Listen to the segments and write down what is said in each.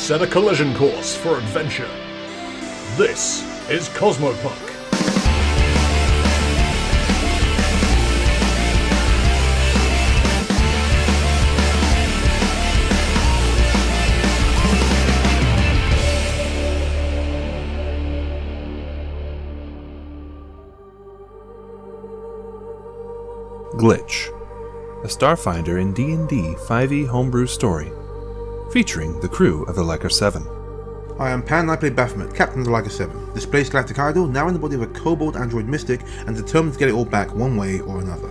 Set a collision course for adventure. This is Cosmopunk. Glitch, a Starfinder in D&D 5e homebrew story, featuring the crew of the Leica 7. I am Pan, I play Baphomet, Captain of the Leica 7, displaced galactic idol, now in the body of a kobold android mystic, and determined to get it all back one way or another.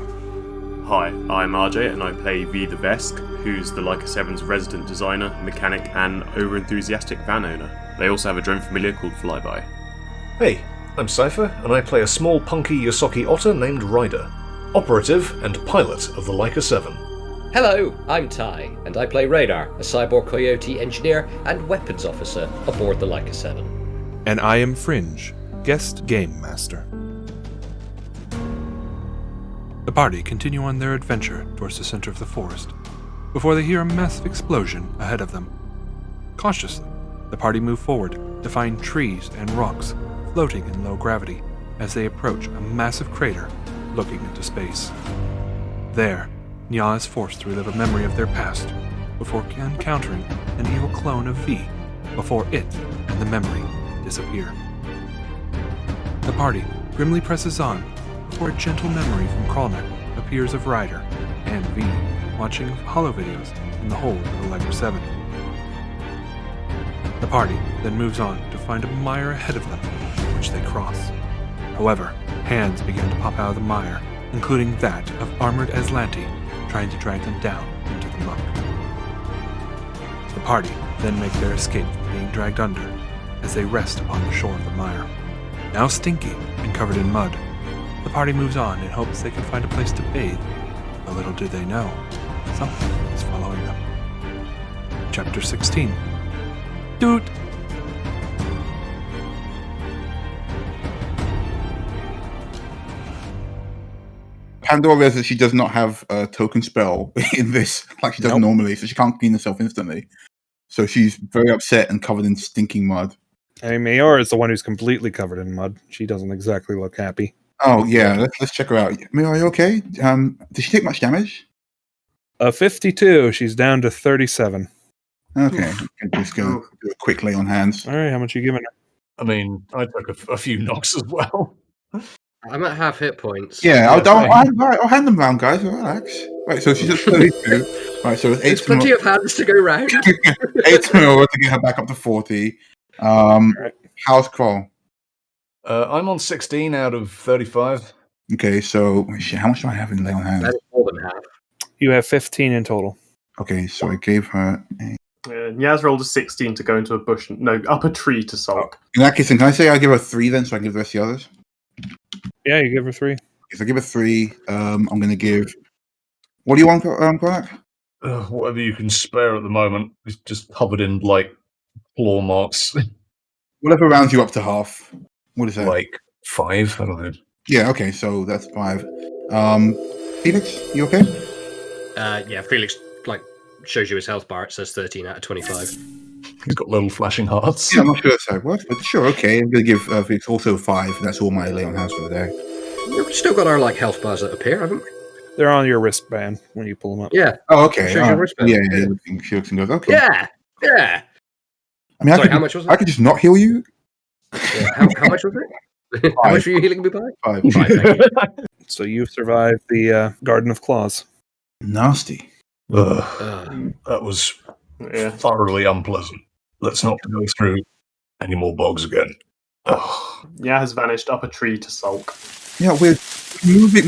Hi, I'm RJ and I play Vee the Vesk, who's the Leica 7's resident designer, mechanic, and over-enthusiastic van owner. They also have a drone familiar called Flyby. Hey, I'm Cypher, and I play a small punky Yosoki otter named Ryder, operative and pilot of the Leica 7. Hello, I'm Ty, and I play Radar, a cyborg coyote engineer and weapons officer aboard the Leica 7. And I am Fringe, guest game master. The party continue on their adventure towards the center of the forest, before they hear a massive explosion ahead of them. Cautiously, the party move forward to find trees and rocks floating in low gravity as they approach a massive crater looking into space. There, Nya is forced to relive a memory of their past before encountering an evil clone of V before it and the memory disappear. The party grimly presses on before a gentle memory from Kralnek appears of Ryder and V watching holo videos in the hold of the Leica 7. The party then moves on to find a mire ahead of them, which they cross. However, hands begin to pop out of the mire, including that of armored Aslanti, trying to drag them down into the muck. The party then make their escape from being dragged under as they rest upon the shore of the mire. Now stinky and covered in mud, the party moves on in hopes they can find a place to bathe, but little do they know, something is following them. Chapter 16. Doot! Pandora realizes that she does not have a token spell in this, like she does normally, so she can't clean herself instantly. So she's very upset and covered in stinking mud. Hey, Mayora is the one who's completely covered in mud. She doesn't exactly look happy. Oh yeah, let's check her out. Mayora, are you okay? Did she take much damage? 52. She's down to 37. Okay, just go do a quick lay on hands. All right, how much are you giving her? I mean, I took a few knocks as well. I'm at half hit points. Yeah, I'll hand them round, guys. Relax. Right, so she's at 32. Right, so it's 8 There's plenty of hands to go round. 8 to get her back up to 40. How's Kroll? I'm on 16 out of 35. Okay, so how much do I have in lay on hands? That's more than half. You have 15 in total. Okay, so I gave her a... Nyaz rolled a 16 to go into a bush, up a tree to sulk. In that case, then, can I say I give her 3 then, so I can give the rest of the others? Yeah, you give her 3. If I give her 3, I'm going to give... What do you want, Konak? Whatever you can spare at the moment. It's just covered in, claw marks. Whatever rounds you up to half. What is that? 5, I don't know. Yeah, okay, so that's 5. Felix, you okay? Yeah, Felix shows you his health bar. It says 13 out of 25. He's got little flashing hearts. Yeah, I'm not sure that's how it works, but sure, okay. I'm going to give Felix also 5, and that's all my lay on hands for the day. We've still got our health bars that appear, haven't we? They're on your wristband when you pull them up. Yeah. Oh, okay. Shows your wristband. Yeah. She looks and goes, okay. Yeah. I mean, How much was it? I could just not heal you. Yeah, how much was it? How much were you healing me by? 5. 5, thank you. So you've survived the Garden of Claws. Nasty. That was thoroughly unpleasant. Let's not go through any more bogs again. Nya has vanished up a tree to sulk. Yeah, we're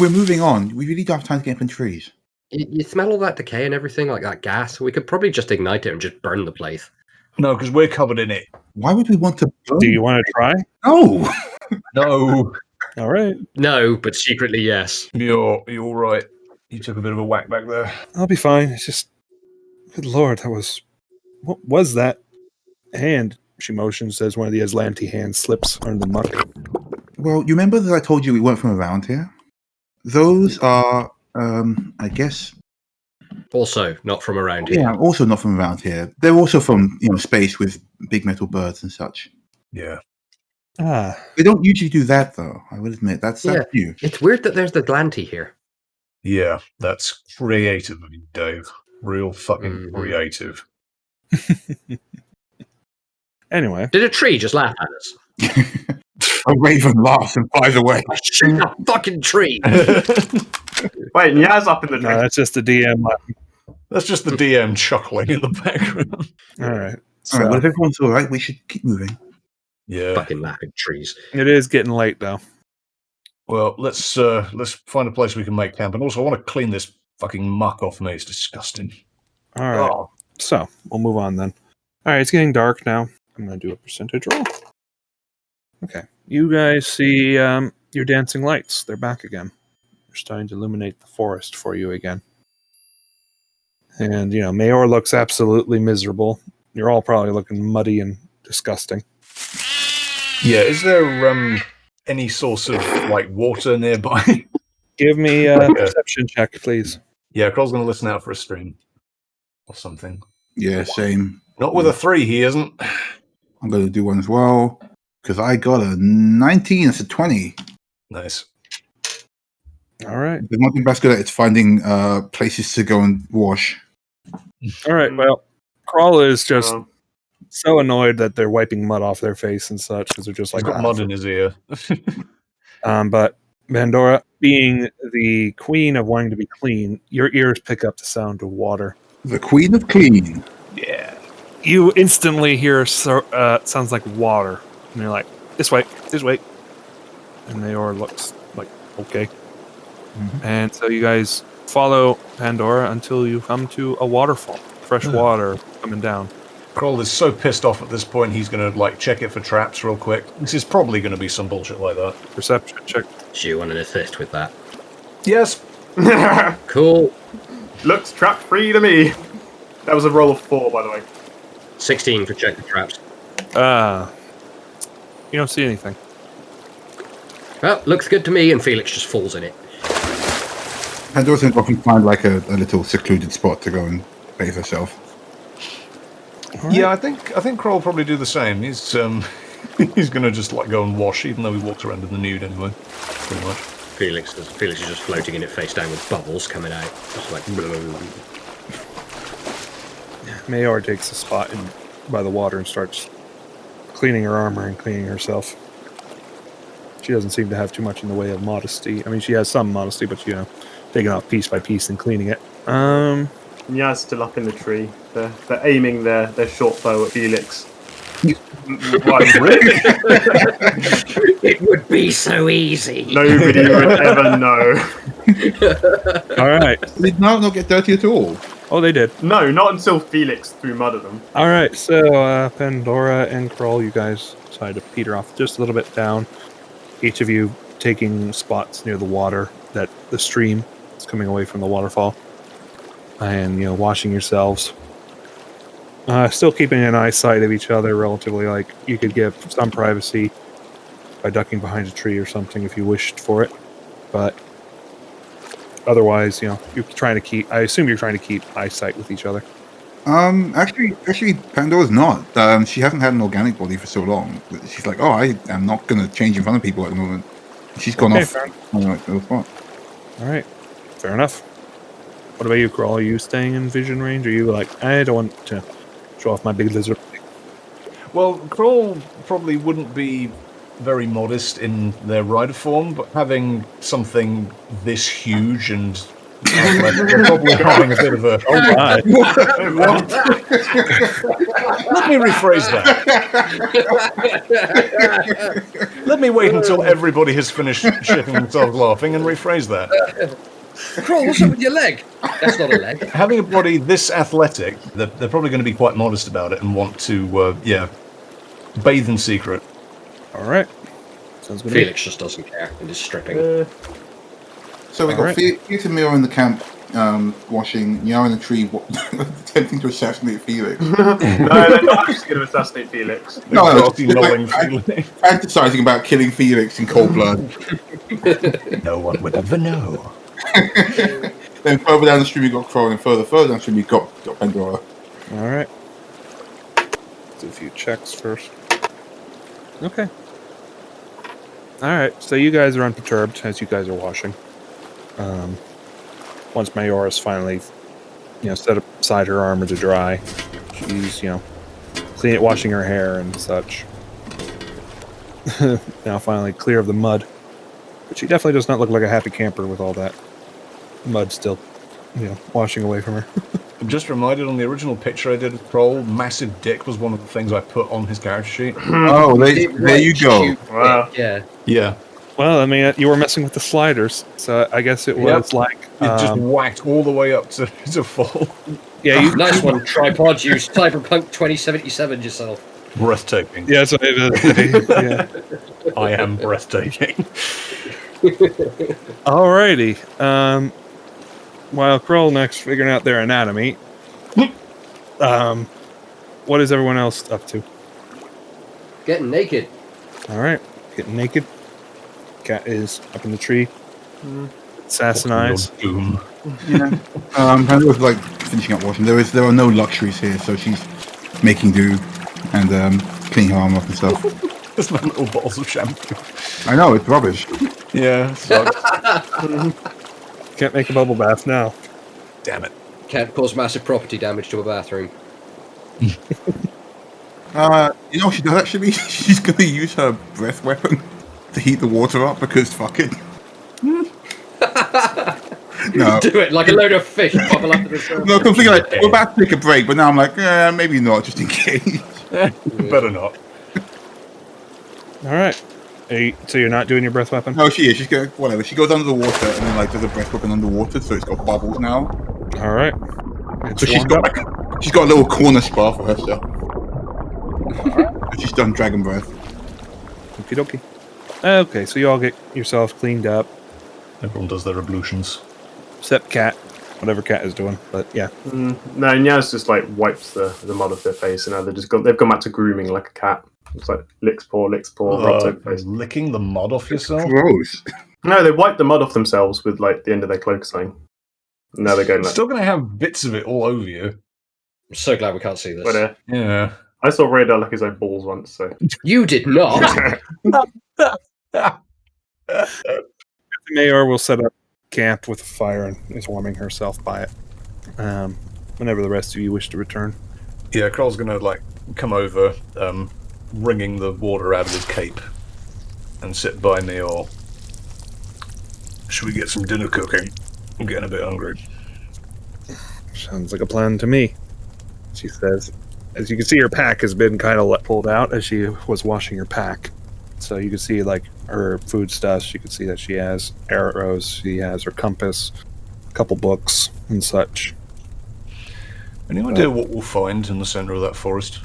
moving on. We really don't have time to get up in trees. You smell all that decay and everything, like that gas. We could probably just ignite it and just burn the place. No, because we're covered in it. Why would we want to burn? Do you want to try? No. No. All right. No, but secretly yes. You're all right. You took a bit of a whack back there. I'll be fine. It's just... Good Lord, what was that hand? She motions as one of the Aslanti hands slips under the muck. Well, you remember that I told you we weren't from around here? Those are, I guess, Also, not from around here. Yeah, also not from around here. They're also from space with big metal birds and such. Yeah. Ah, They don't usually do that, though. I will admit that's new. It's weird that there's the Glanty here. Yeah, that's creative of you, Dave. Real fucking creative. anyway. Did a tree just laugh at us? A raven laughs and flies away. I shoot a fucking tree! Wait, Nia's up in the No, tree. that's just the DM laughing. That's just the DM chuckling in the background. All right. All So, right, well, if everyone's all right, we should keep moving. Yeah. Fucking laughing trees. it is getting late, though. Well, let's find a place we can make camp. And also, I want to clean this fucking muck off me. It's disgusting. All right. Oh, So, we'll move on then. All right, it's getting dark now. I'm going to do a percentage roll. Okay. You guys see your dancing lights. They're back again. They're starting to illuminate the forest for you again. And, Mayor looks absolutely miserable. You're all probably looking muddy and disgusting. Yeah, is there any source of water nearby? Give me a perception check, please. Yeah, Kroll's going to listen out for a stream or something. Yeah, same. Not with a 3, he isn't. I'm going to do one as well because I got a 19. It's a 20. Nice. All right. The one thing that's good at is finding places to go and wash. All right. Well, Crawl is just um, so annoyed that they're wiping mud off their face and such because they're just He's like, got mud in his ear. But Pandora, being the queen of wanting to be clean, your ears pick up the sound of water. The Queen of Clean. Yeah. You instantly hear sounds like water, and you're like, this way. And Mayor looks like, okay. Mm-hmm. And so you guys follow Pandora until you come to a waterfall. Fresh water coming down. Kroll is so pissed off at this point, he's going to check it for traps real quick. This is probably going to be some bullshit like that. Perception check. Do you want an assist with that? Yes. Cool. looks trap free to me. That was a roll of 4, by the way. 16 for check the traps. You don't see anything. Well, looks good to me, and Felix just falls in it. Pandora's going to often find a little secluded spot to go and bathe herself. Yeah, I think Kroll will probably do the same. He's he's going to just go and wash, even though he walks around in the nude anyway. Pretty much. Felix is just floating in it face down with bubbles coming out. Just like... Mayor takes a spot by the water and starts cleaning her armor and cleaning herself. She doesn't seem to have too much in the way of modesty. I mean, she has some modesty, but taking off piece by piece and cleaning it. Nia's still up in the tree. They're aiming their short bow at Felix. Why, really? It would be so easy. Nobody would ever know. All right. Did not get dirty at all. Oh, they did. No, not until Felix threw mud at them. All right. So Pandora and Kroll, you guys decide to peter off just a little bit down. Each of you taking spots near the water, the stream that's coming away from the waterfall, and washing yourselves. Still keeping an eyesight of each other, relatively. You could give some privacy by ducking behind a tree or something if you wished for it, but otherwise, you're trying to keep. I assume you're trying to keep eyesight with each other. Actually, Pandora's not. She hasn't had an organic body for so long. She's like, I am not going to change in front of people at the moment. She's gone off. All right, fair enough. What about you, Kroll? Are you staying in vision range? Or are you I don't want to show off my big lizard? Well, Kroll probably wouldn't be very modest in their rider form, but having something this huge and they're probably having a bit of a... Oh my. Let me rephrase that. Let me wait until everybody has finished shitting themselves laughing and rephrase that. Kroll, what's up with your leg? That's not a leg. Having a body this athletic, they're probably going to be quite modest about it and want to, bathe in secret. All right. Sounds good. Felix just doesn't care and is stripping. So we got Felix and Mira in the camp washing, Nia in the tree attempting to assassinate Felix. No, they're not actually going to assassinate Felix. Fantasizing about killing Felix in cold blood. No one would ever know. Then further down the stream, you got Kroll, and further down the stream, you got Pandora. All right. Do a few checks first. Okay. All right. So you guys are unperturbed as you guys are washing. Once Mayora's finally, set aside her armor to dry, she's washing her hair and such. Now finally clear of the mud, but she definitely does not look like a happy camper with all that mud still, washing away from her. I'm just reminded on the original picture I did of Kroll, massive dick was one of the things I put on his character sheet. Oh, there you go. Wow. Yeah. Yeah. Well, I mean, you were messing with the sliders, so I guess it was like It just whacked all the way up to full. Yeah, you Nice one, Tripod. You Cyberpunk 2077 yourself. Breathtaking. Yeah, so it is. Yeah. I am breathtaking. Alrighty. While Kroll next figuring out their anatomy, what is everyone else up to? Getting naked. All right, getting naked. Cat is up in the tree. Sass and eyes. Doom. Yeah. Pandora's like finishing up washing. There are no luxuries here, so she's making do and cleaning her arm up and stuff. There's my little bottles of shampoo. I know, it's rubbish. Yeah, sucks. Can't make a bubble bath now. Damn it. Can't cause massive property damage to a bathroom. She does actually. She's going to use her breath weapon to heat the water up because fuck it. No. Do it like a load of fish bubble up to the surface. No, I'm thinking like, we're about to take a break, but now I'm like, maybe not, just in case. Better not. All right. So you're not doing your breath weapon? No, she is. She's going, whatever. She goes under the water and then, like, there's a breath weapon underwater, so it's got bubbles now. All right. So she's got a little corner spa for herself. She's done dragon breath. Okie dokie. Okay, so you all get yourselves cleaned up. Everyone does their ablutions. Except Cat. Whatever Cat is doing, but yeah. No, Nyaz just like wipes the mud off their face, and now they've gone back to grooming like a cat. It's like licks paw, rubs over face. Licking the mud off yourself? Gross. No, they wipe the mud off themselves with like the end of their cloak sign. Now they're going like. Still going to have bits of it all over you. I'm so glad we can't see this. But, Yeah. I saw Radar lick his own balls once, so. You did not. Mayor will set up camp with a fire and is warming herself by it. Whenever the rest of you wish to return. Yeah, Kroll's going to like come over, wringing the water out of his cape and sit by me, or should we get some dinner cooking? I'm getting a bit hungry. Sounds like a plan to me, she says. As you can see, her pack has been kind of pulled out as she was washing her pack. So you can see like her foodstuffs. You can see that she has arrows. She has her compass, a couple books and such. Any idea what we'll find in the center of that forest?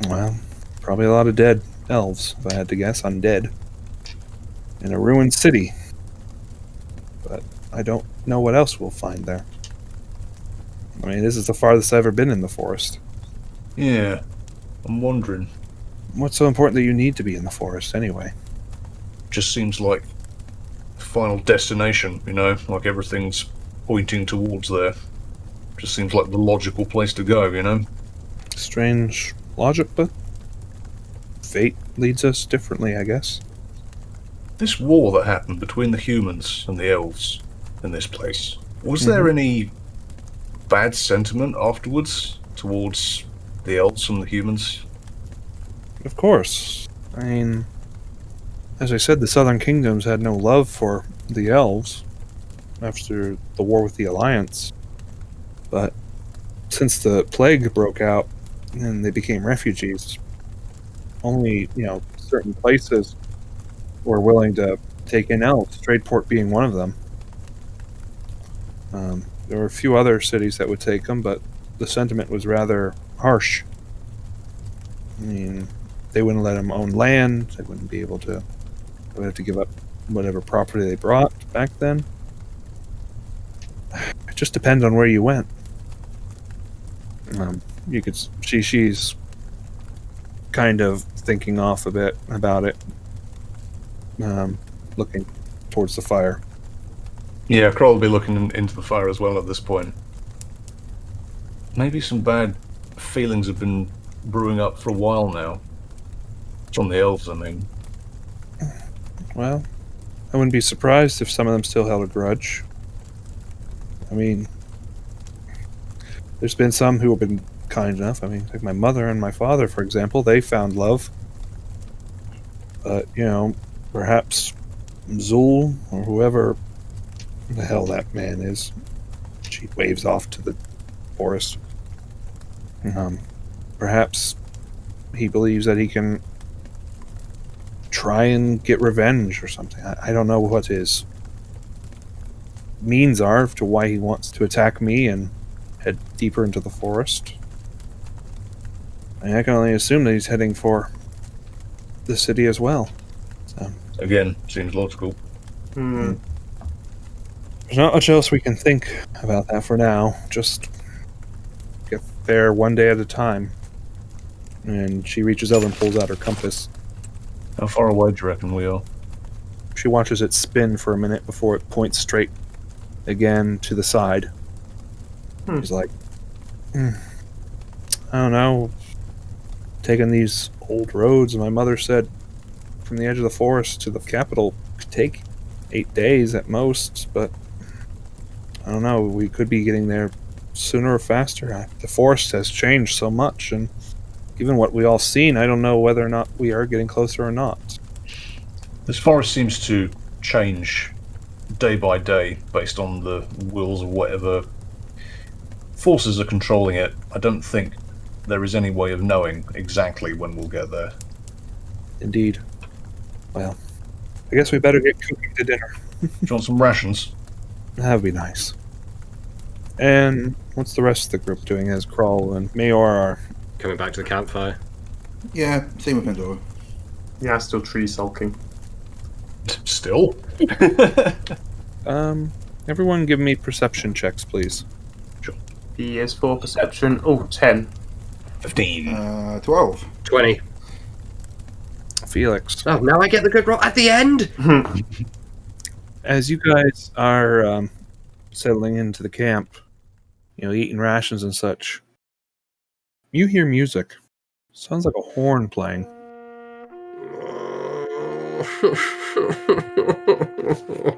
Well, probably a lot of dead elves, if I had to guess. Undead. In a ruined city. But I don't know what else we'll find there. I mean, this is the farthest I've ever been in the forest. Yeah, I'm wondering. What's so important that you need to be in the forest anyway? Just seems like the final destination, like everything's pointing towards there. Just seems like the logical place to go, Strange logic, but fate leads us differently, I guess. This war that happened between the humans and the elves in this place, was there any bad sentiment afterwards towards the elves and the humans? Of course. I mean, as I said, the Southern Kingdoms had no love for the elves after the war with the Alliance. But since the plague broke out and they became refugees, only, certain places were willing to take in elves, Tradeport being one of them. There were a few other cities that would take them, but the sentiment was rather harsh. I mean, they wouldn't let them own land. They wouldn't be able to. They would have to give up whatever property they brought back then. It just depends on where you went. You could. She's kind of thinking off a bit about it. Looking towards the fire. Yeah, Kroll will be looking into the fire as well at this point. Maybe some bad feelings have been brewing up for a while now. From the elves, I mean. Well, I wouldn't be surprised if some of them still held a grudge. I mean, there's been some who have been kind enough. I mean, like my mother and my father, for example, they found love. But, perhaps Zul or whoever the hell that man is. She waves off to the forest. Perhaps he believes that he can try and get revenge or something. I don't know what his means are to why he wants to attack me and head deeper into the forest. I can only assume that he's heading for the city as well. So, again, seems logical. There's not much else we can think about that for now. Just get there one day at a time. And she reaches over and pulls out her compass. How far away do you reckon we are? She watches it spin for a minute before it points straight again to the side. She's like, I don't know. Taking these old roads, my mother said from the edge of the forest to the capital could take 8 days at most, but I don't know. We could be getting there sooner or faster. The forest has changed so much, and given what we all seen, I don't know whether or not we are getting closer or not. This forest seems to change day by day based on the wills of whatever forces are controlling it. I don't think there is any way of knowing exactly when we'll get there. Indeed. Well, I guess we better get cooking to dinner. Do you want some rations? That would be nice. And what's the rest of the group doing as Kroll and Mayor are? Coming back to the campfire. Yeah, same with Pandora. Yeah, still tree sulking. Still? Everyone give me perception checks, please. He is for perception. Oh, 10. 15. 12. 20. Felix. Oh, now I get the good roll at the end! As you guys are settling into the camp, eating rations and such, you hear music. Sounds like a horn playing.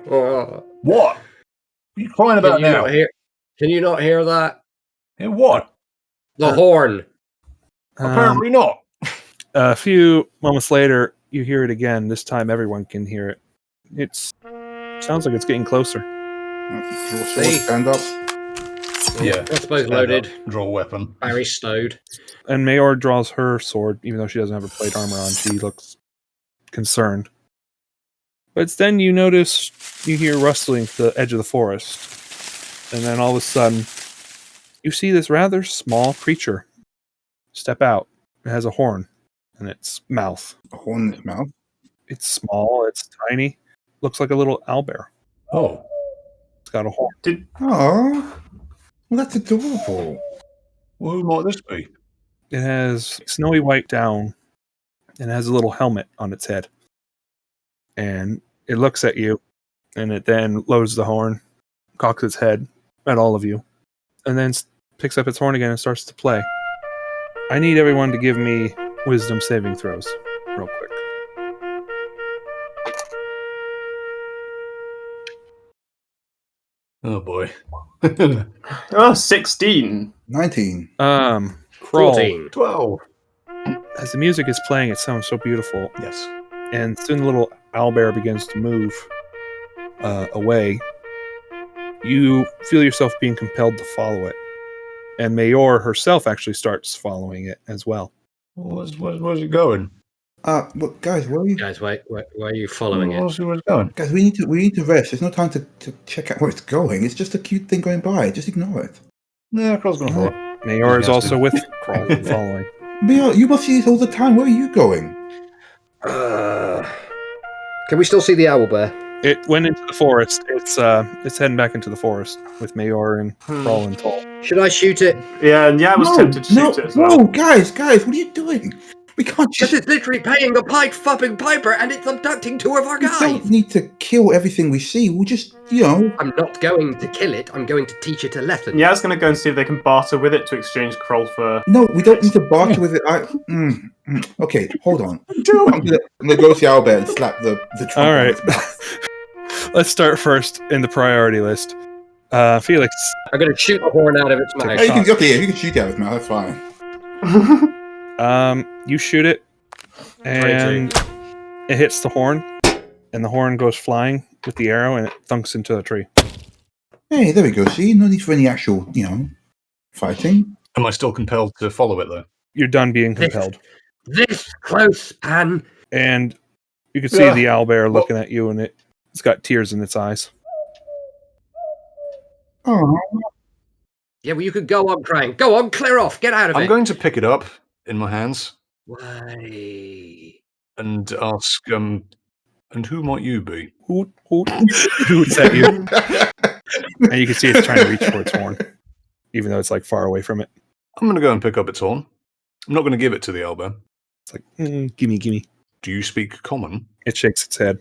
What? What are you crying about now? Can you not hear that? Yeah, what? The horn. Apparently not. A few moments later, you hear it again. This time, everyone can hear it. It sounds like it's getting closer. Draw sword, stand up. Yeah. I suppose loaded. Up, draw a weapon. Barry stowed. And Mayor draws her sword, even though she doesn't have her plate armor on. She looks concerned. But it's then you notice you hear rustling to the edge of the forest. And then all of a sudden, you see this rather small creature step out. It has a horn in its mouth. A horn in its mouth? It's small, it's tiny. Looks like a little owlbear. Oh. It's got a horn. Oh, well, that's adorable. Well, who might this be? It has snowy white down and it has a little helmet on its head. And it looks at you, and it then loads the horn, cocks its head at all of you, and then picks up its horn again and starts to play. I need everyone to give me wisdom saving throws real quick. Oh boy. 16. 19. Kroll, 14. 12. as the music is playing, it sounds so beautiful, Yes. and soon the little owlbear begins to move away. You feel yourself being compelled to follow it. And Mayor herself actually starts following it as well. Where's it going? Look, guys, where are you? Guys, why are you following it? Where's it going? Guys, we need to rest. There's no time to check out where it's going. It's just a cute thing going by. Just ignore it. Yeah, Kroll's gonna follow. Mayor is also with Kroll following. Mia, you must see this all the time. Where are you going? Can we still see the owlbear? It went into the forest. It's heading back into the forest with Mayor and Kroll and Toll. Should I shoot it? Yeah, I was tempted to shoot it as well. No, guys, what are you doing? We can't This just. is literally paying a fucking piper, and it's abducting 2 of our We don't guys. need to kill everything we see. We'll just, I'm not going to kill it. I'm going to teach it a lesson. Yeah, I was going to go and see if they can barter with it to exchange Kroll for. No, we don't need to barter with it. Okay, hold on. I'm gonna go to the owlbear and slap the trunk All out right. of its mouth. Let's start first in the priority list. Felix. I'm going to shoot the horn out of its mouth. Hey, you can shoot it out of its mouth. That's fine. You shoot it, and it hits the horn, and the horn goes flying with the arrow, and it thunks into the tree. Hey, there we go. See, no need for any actual, fighting. Am I still compelled to follow it, though? You're done being compelled. This close, Pan. And you can see the owlbear looking at you, and it's got tears in its eyes. Oh, Yeah, well, you could go on crying. Go on, clear off. Get out of it. I'm going to pick it up in my hands Why? and ask, and who might you be? Hoot, hoot, hoots at you. And you can see it's trying to reach for its horn, even though it's like far away from it. I'm going to go and pick up its horn. I'm not going to give it to the owlbear. It's like, gimme. Do you speak common? It shakes its head.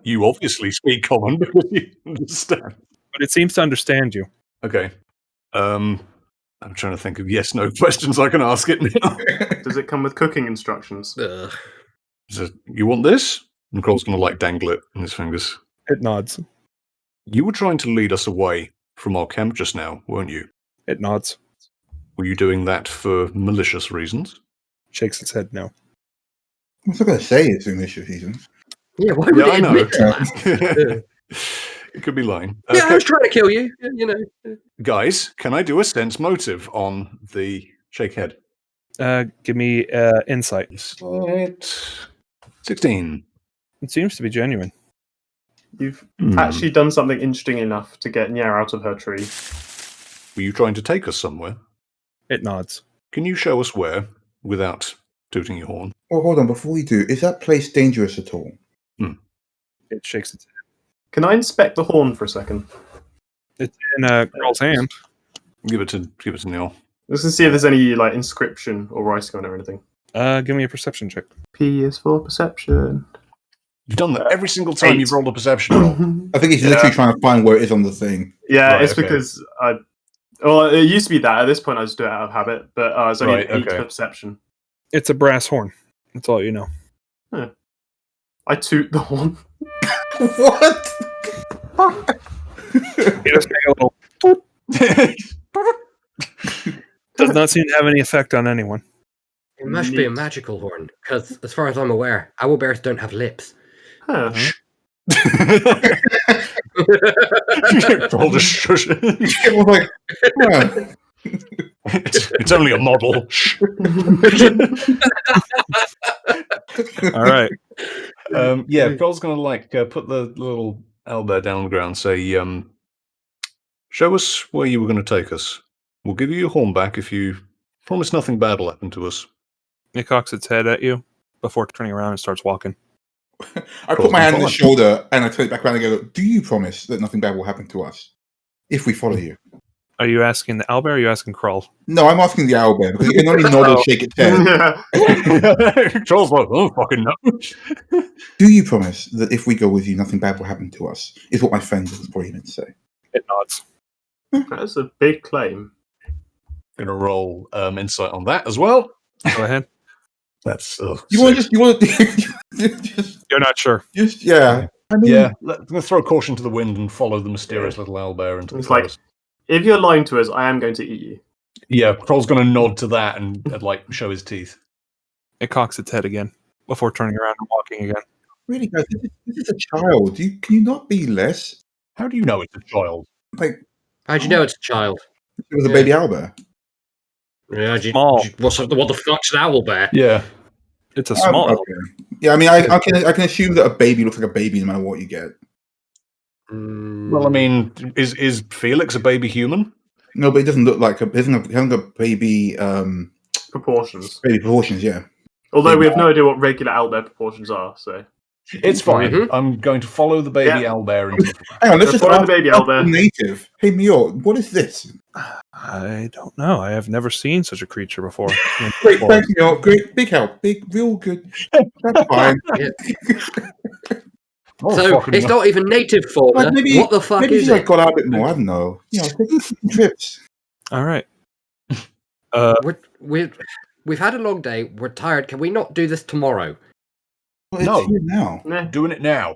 You obviously speak common because you understand. But it seems to understand you. Okay. I'm trying to think of yes/no questions I can ask it now. Does it come with cooking instructions? Ugh. So, you want this? And Kroll's going to dangle it in his fingers. It nods. You were trying to lead us away from our camp just now, weren't you? It nods. Were you doing that for malicious reasons? Shakes its head no. I'm not going to say it's English reasons. Yeah, why would I it know. admit to that? It could be lying. Yeah, I was trying to kill you. You know. Guys, can I do a sense motive on the shake head? Give me insight. Insight. 16. It seems to be genuine. You've actually done something interesting enough to get Nya out of her tree. Were you trying to take us somewhere? It nods. Can you show us where, without tooting your horn? Well, hold on. Before we do, is that place dangerous at all? It shakes its head. Can I inspect the horn for a second? It's in Kroll's hand. Give it to Neil. Just to see if there's any inscription or writing on it or anything. Give me a perception check. P is for perception. You've done that every single time 8. you've rolled a perception roll. I think he's literally trying to find where it is on the thing. Yeah, Right, it's okay. because it used to be that. At this point, I just do it out of habit, but it's only Right, an 8 okay. for perception. It's a brass horn. That's all you know. I toot the horn. What? You just make a little. Does not seem to have any effect on anyone. It must be a magical horn, because as far as I'm aware, owlbears don't have lips. Huh. Kroll just shush. It was like, yeah. It's only a model. All right. Kroll's going to put the little owlbear down on the ground, say, show us where you were going to take us. We'll give you your horn back if you promise nothing bad will happen to us. It cocks its head at you before turning around and starts walking. I put my hand on the shoulder and I turn it back around and go, do you promise that nothing bad will happen to us if we follow you? Are you asking the owlbear or are you asking Kroll? No, I'm asking the owlbear because he can only nod or shake its head. Yeah. Kroll's like, oh, fucking no. Do you promise that if we go with you, nothing bad will happen to us? Is what my friend was probably meant to say. It nods. That's a big claim. Gonna roll insight on that as well. Go ahead. That's You want to You're not sure. yeah. I mean, I'm gonna throw caution to the wind and follow the mysterious little owlbear into the It's like, forest. if you're lying to us, I am going to eat you. Yeah, Kroll's gonna nod to that and show his teeth. It cocks its head again before turning around and walking again. really, guys, this is a child. Can you not be less? How do you know it's a child? Like, How'd you know it's a child? it was a baby owlbear. Yeah, Small. what the fuck's an owlbear? Yeah. It's a small. Okay. Yeah, I mean, I can assume that a baby looks like a baby no matter what you get. Well, I mean, is Felix a baby human? No, but it doesn't look like it hasn't got baby Proportions. proportions. Yeah. Although we have no idea what regular owlbear proportions are, so. It's fine. Mhm. I'm going to follow the baby Yeah. owlbear into the forest. Hang on, let's just Follow ask the baby the owlbear. native. Hey, Mio, what is this? I don't know. I have never seen such a creature before. Great, thanks, Mio. Great, big help. Big, real good. That's fine. Oh, So fucking it's hell. not even native fauna. Well, maybe, What the fuck maybe is if I it? got out a bit more, I don't know. Take some trips. All right. We've had a long day. We're tired. Can we not do this tomorrow? Well, it's No. here now. Nah. Doing it now.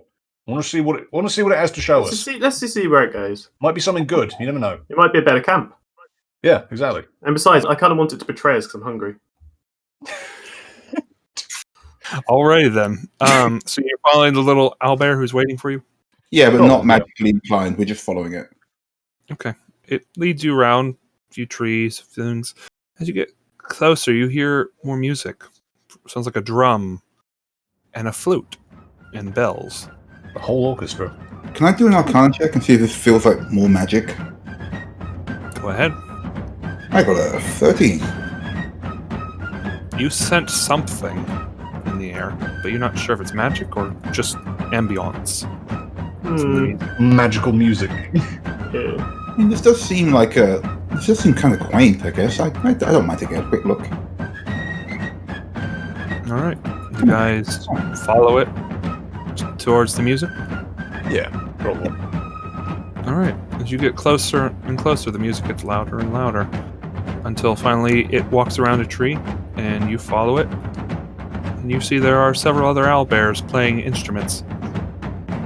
I want to see what it has to show us. Let's just see where it goes. Might be something good. You never know. It might be a better camp. Yeah, exactly. And besides, I kind of want it to betray us because I'm hungry. Alrighty then. So you're following the little owlbear who's waiting for you? Yeah, but Oh, not yeah. magically inclined. We're just following it. Okay. It leads you around a few trees, things. As you get closer, you hear more music. Sounds like a drum and a flute and bells. The whole orchestra. Can I do an Arcana check and see if this feels like more magic? Go ahead. I got a 13. You sense something in the air, but you're not sure if it's magic or just ambiance. Magical music. Yeah. I mean, this does seem like this does seem kind of quaint, I guess. I don't mind taking a quick look. All right. You guys follow it towards the music? Yeah, probably. All right. As you get closer and closer, the music gets louder and louder until finally it walks around a tree and you follow it. And you see there are several other owlbears playing instruments.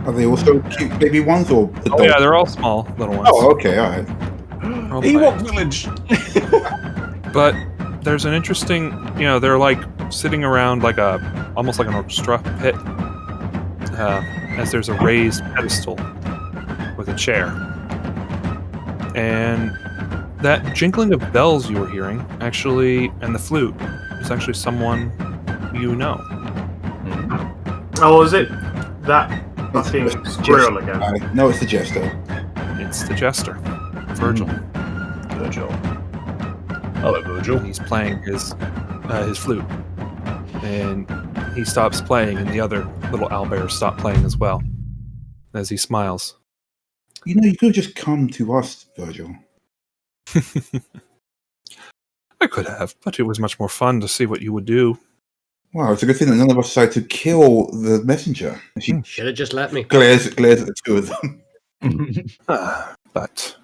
Are they also cute baby ones or adult? Oh, yeah, they're all small little ones. Oh, okay, all right. All Ewok playing. Village. But there's an interesting, they're like sitting around like almost like an orchestra pit, as there's a raised pedestal with a chair. And that jingling of bells you were hearing, actually, and the flute, is actually someone you know. Oh, is it that fucking It's squirrel just- again? No, it's the jester. It's the jester, Virgil. Virgil. Hello, Virgil. And he's playing his flute. And he stops playing, and the other little owlbears stop playing as well, as he smiles. You know, you could have just come to us, Virgil. I could have, but it was much more fun to see what you would do. Wow, it's a good thing that none of us decided to kill the messenger. And she Should have just let me. glares at the two of them. But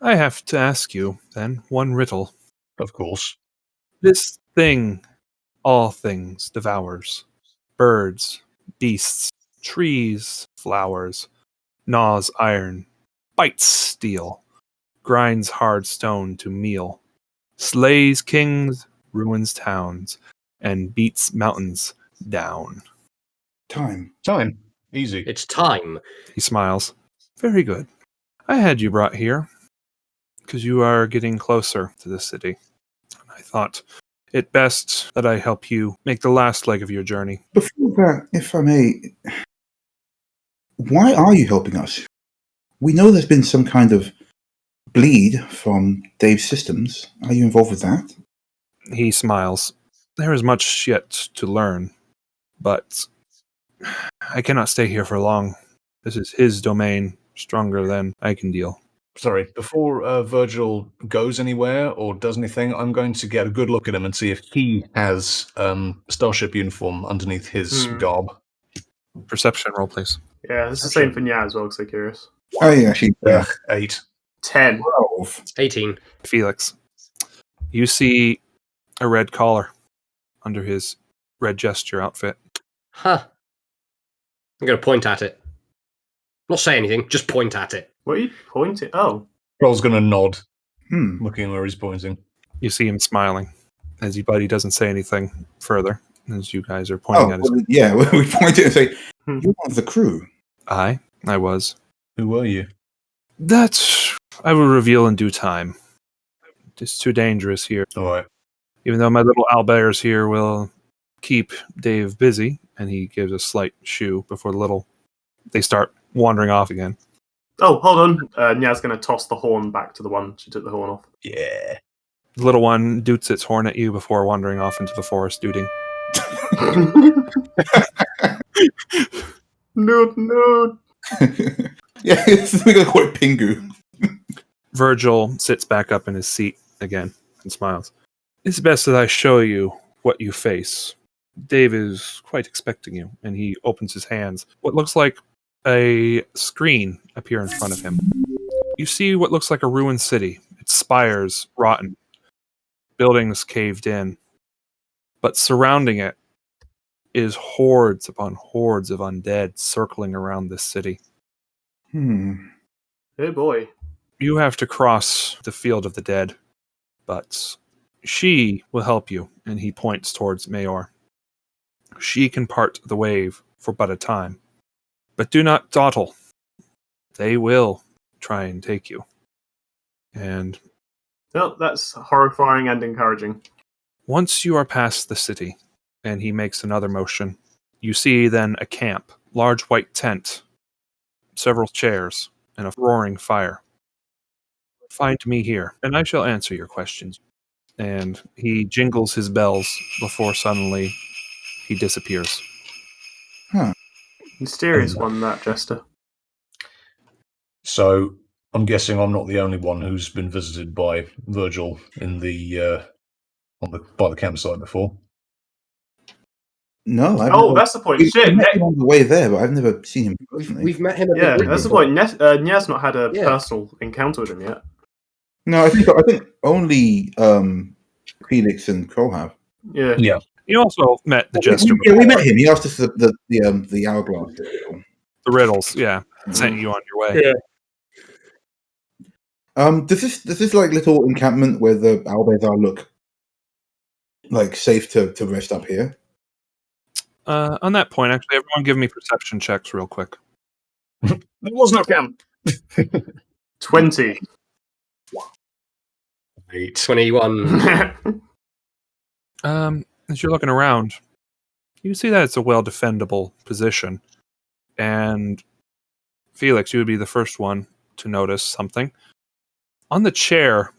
I have to ask you, then, one riddle. Of course. This thing, all things, devours. Birds, beasts, trees, flowers, gnaws iron, bites steel, grinds hard stone to meal, slays kings, ruins towns, and beats mountains down. Time. Time. Easy. It's time. He smiles. Very good. I had you brought here because you are getting closer to the city. I thought it best that I help you make the last leg of your journey. Before that, if I may, why are you helping us? We know there's been some kind of bleed from Dave's systems. Are you involved with that? He smiles. There is much yet to learn, but I cannot stay here for long. This is his domain, stronger than I can deal. Sorry, before Virgil goes anywhere or does anything, I'm going to get a good look at him and see if he has starship uniform underneath his garb. Perception roll, please. Yeah, it's the same for Nya as well, because I'm curious. Oh, yeah, actually, Ugh, 8. 10. 12. 18. Felix, you see a red collar under his red gesture outfit. Huh. I'm going to point at it. Not say anything, just point at it. What are you pointing? Oh. Roll's going to nod, Hmm. looking where he's pointing. You see him smiling, but he doesn't say anything further as you guys are pointing Oh, at his. well, yeah, we point it and say, Hmm. you're one of the crew. I was. Who were you? That I will reveal in due time. It's too dangerous here. All right. Even though my little owlbears here will keep Dave busy, and he gives a slight shoo before they start wandering off again. Oh, hold on. Nya's going to toss the horn back to the one she took the horn off. Yeah. The little one doots its horn at you before wandering off into the forest, dooting. No. Yeah, we're gonna call it Pingu. Virgil sits back up in his seat again and smiles. It's best that I show you what you face. Dave is quite expecting you, and he opens his hands. What looks like a screen appear in front of him. You see what looks like a ruined city. Its spires rotten, buildings caved in. But surrounding it is hordes upon hordes of undead circling around this city. Oh boy. You have to cross the field of the dead, but she will help you, and he points towards Mayor. She can part the wave for but a time. But do not dawdle. They will try and take you. And Well, that's horrifying and encouraging. once you are past the city, and he makes another motion, you see then a camp, large white tent, several chairs, and a roaring fire. Find me here, and I shall answer your questions. And he jingles his bells before suddenly he disappears. Mysterious one, that Jester. So I'm guessing I'm not the only one who's been visited by Virgil in the by the campsite before. No, That's the point. We Shit. met him on the way there, but I've never seen him personally. We've met him a Yeah, bit that's the before. point. Nyaz not had a Yeah. personal encounter with him yet. No, I think only Felix and Kroll have. Yeah. Yeah. You also met the jester Yeah, we before. met him. He asked us the hourglass. The riddles, yeah. Sent you on your way. Yeah. Does this like little encampment where the owlbears are look like safe to rest up here? On that point, actually, everyone give me perception checks real quick. There was no camp. 20. 8. 21. As you're looking around, you see that it's a well-defendable position. And Felix, you would be the first one to notice something. On the chair,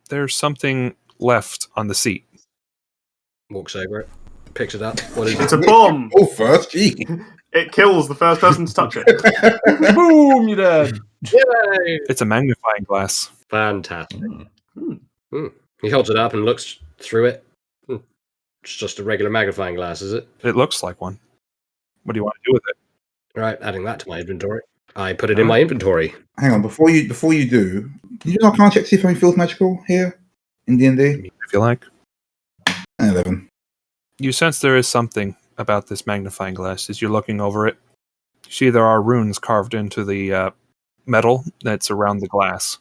there's something left on the seat. Walks over it, picks it up. What is It's it? a bomb. Oh, first, gee. It kills the first person to touch it. Boom, you're dead. Yay! It's a magnifying glass. Fantastic. Hmm. He holds it up and looks through it. It's just a regular magnifying glass, is it? It looks like one. What do you want to do with it? Right, adding that to my inventory. I put it in my inventory. Hang on, before you do, can you do an Arcana check to see if anything feels magical here in D&D? If you like. 11. You sense there is something about this magnifying glass as you're looking over it. You see there are runes carved into the metal that's around the glass.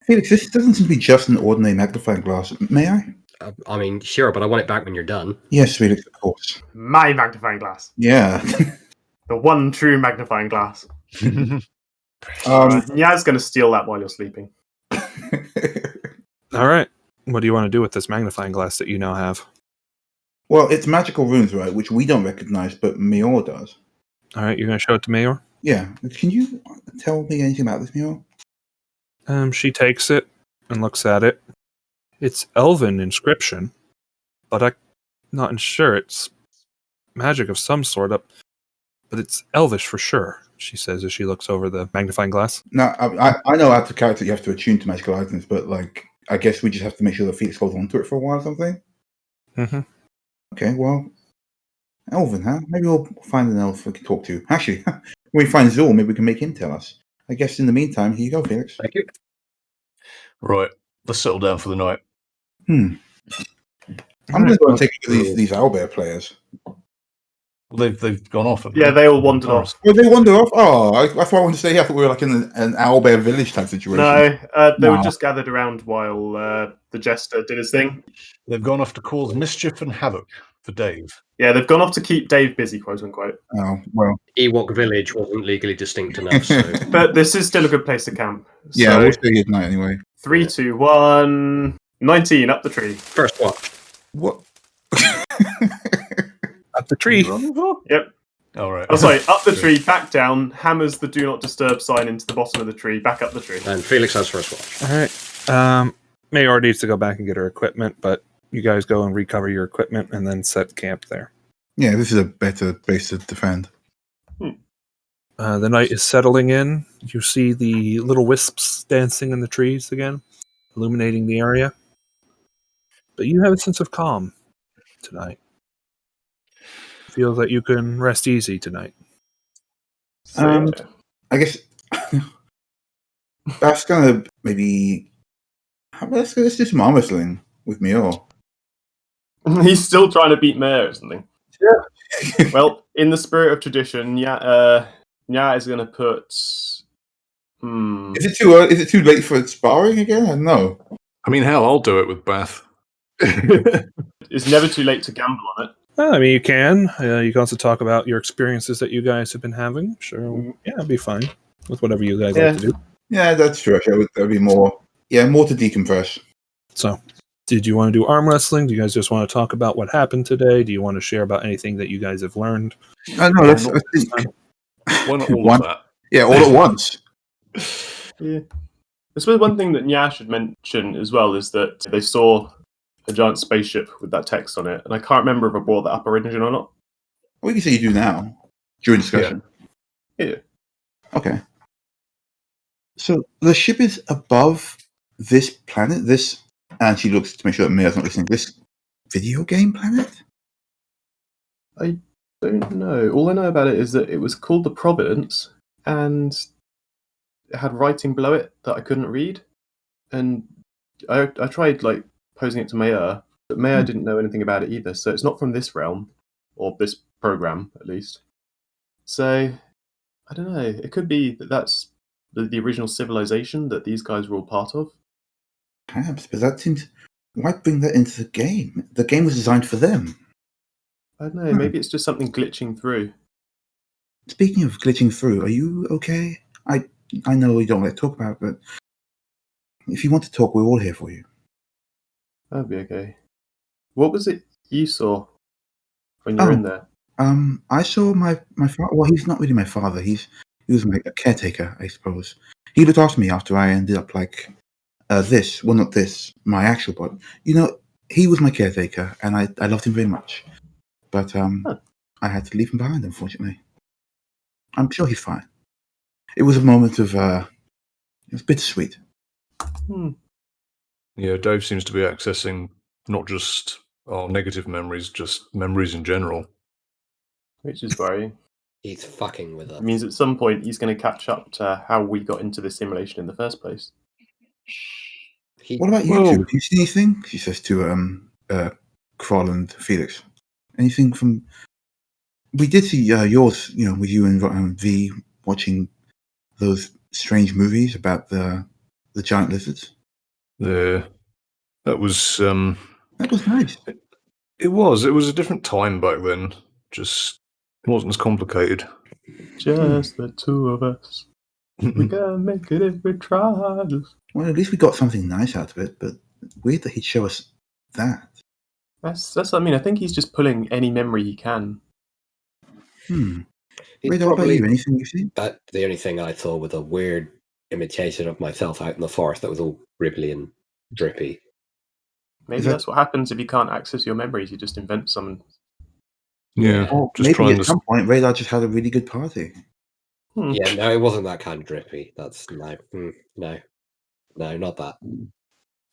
Felix, this doesn't seem to be just an ordinary magnifying glass. May I? I mean, sure, but I want it back when you're done. Yes, Felix, of course. My magnifying glass. Yeah. The one true magnifying glass. um, Nyaz's going to steal that while you're sleeping. All right. What do you want to do with this magnifying glass that you now have? well, it's magical runes, right, which we don't recognize, but Mior does. All right, you're going to show it to Mayor? Yeah. Can you tell me anything about this, Mior? She takes it and looks at it. It's elven inscription, but I'm not sure. It's magic of some sort, but it's elvish for sure, she says as she looks over the magnifying glass. Now, I know out of character you have to attune to magical items, but like, I guess we just have to make sure that Felix holds on to it for a while or something. Mm-hmm. Okay, well, Elven, huh? Maybe we'll find an elf we can talk to. Actually, when we find Zul, maybe we can make him tell us. I guess in the meantime, here you go, Felix. Thank you. Right, let's settle down for the night. I'm going to go and take a look at these owlbear players. They've gone off. Yeah, they all wandered off. Well, they wander off. Oh, that's why I wanted to stay here. I thought we were like in an owlbear village type situation. No, they were No. just gathered around while the jester did his thing. They've gone off to cause mischief and havoc for Dave. Yeah, they've gone off to keep Dave busy, quote unquote. Oh, well. Ewok Village wasn't legally distinct enough, so... But this is still a good place to camp. Yeah, So, we'll stay here tonight anyway. 3, 2, 1. 19, up the tree. First watch. What? Up the tree. Yep. All right. Oh, sorry, up the tree, back down, hammers the do not disturb sign into the bottom of the tree, back up the tree. And Felix has first watch. All right. Mayor needs to go back and get her equipment, but you guys go and recover your equipment and then set camp there. Yeah, this is a better base to defend. The night is settling in. You see the little wisps dancing in the trees again, illuminating the area. But you have a sense of calm tonight. Feel that you can rest easy tonight. So, I guess that's gonna maybe. Let's do some arm wrestling with Mior. he's still trying to beat Mayor or something. Yeah. Well, in the spirit of tradition, Nya is going to put. Is it too early? Is it too late for sparring again? I don't know. I mean, hell, I'll do it with Beth. It's never too late to gamble on it. I mean, you can. You can also talk about your experiences that you guys have been having. Sure. Yeah, it'd be fine with whatever you guys like to do. Yeah, that's true. Actually, that'd be more. Yeah, more to decompress. So, did you want to do arm wrestling? Do you guys just want to talk about what happened today? Do you want to share about anything that you guys have learned? No, I think Why not all of that? Yeah, all at once. Yeah. I suppose one thing that Nya should mention as well is that they saw a giant spaceship with that text on it, and I can't remember if I brought that up originally or not. What you can say you do now during discussion. Yeah. Okay. So the ship is above this planet. And she looks to make sure that Mia's not listening. This video game planet. I don't know. All I know about it is that it was called the Providence, and it had writing below it that I couldn't read. And I tried posing it to Maya, but Maya didn't know anything about it either. So it's not from this realm, or this program at least. So I don't know. It could be that that's the original civilization that these guys were all part of. Perhaps, but that seems. Why bring that into the game? The game was designed for them. I don't know. Maybe it's just something glitching through. Speaking of glitching through, are you okay? I know we don't like to talk about it, but if you want to talk, we're all here for you. That'd be okay. What was it you saw when you were in there? I saw my father. Well, he's not really my father. He was my caretaker, I suppose. He looked after me after I ended up this. Well, not this. My actual body. He was my caretaker, and I loved him very much. But I had to leave him behind, unfortunately. I'm sure he's fine. It was a moment of. It was bittersweet. Yeah, Dave seems to be accessing not just our negative memories, just memories in general. Which is worrying. He's fucking with us. It means at some point he's going to catch up to how we got into this simulation in the first place. What about you two? Do you see anything? She says to Kroll and Felix. Anything from? We did see yours, with you and V watching those strange movies about the giant lizards. Yeah, that was nice. It was a different time back then. Just wasn't as complicated. Just the two of us. We can make it if we try. Well, at least we got something nice out of it, but weird that he'd show us that. That's what I mean. I think he's just pulling any memory he can. Wait, what about you? Anything you've seen? The only thing I saw was a weird imitation of myself out in the forest that was all ripply and drippy. Maybe that's what happens if you can't access your memories. You just invent some. Yeah. Or maybe at some point Radar just had a really good party. Yeah, no, it wasn't that kind of drippy. That's no, not that.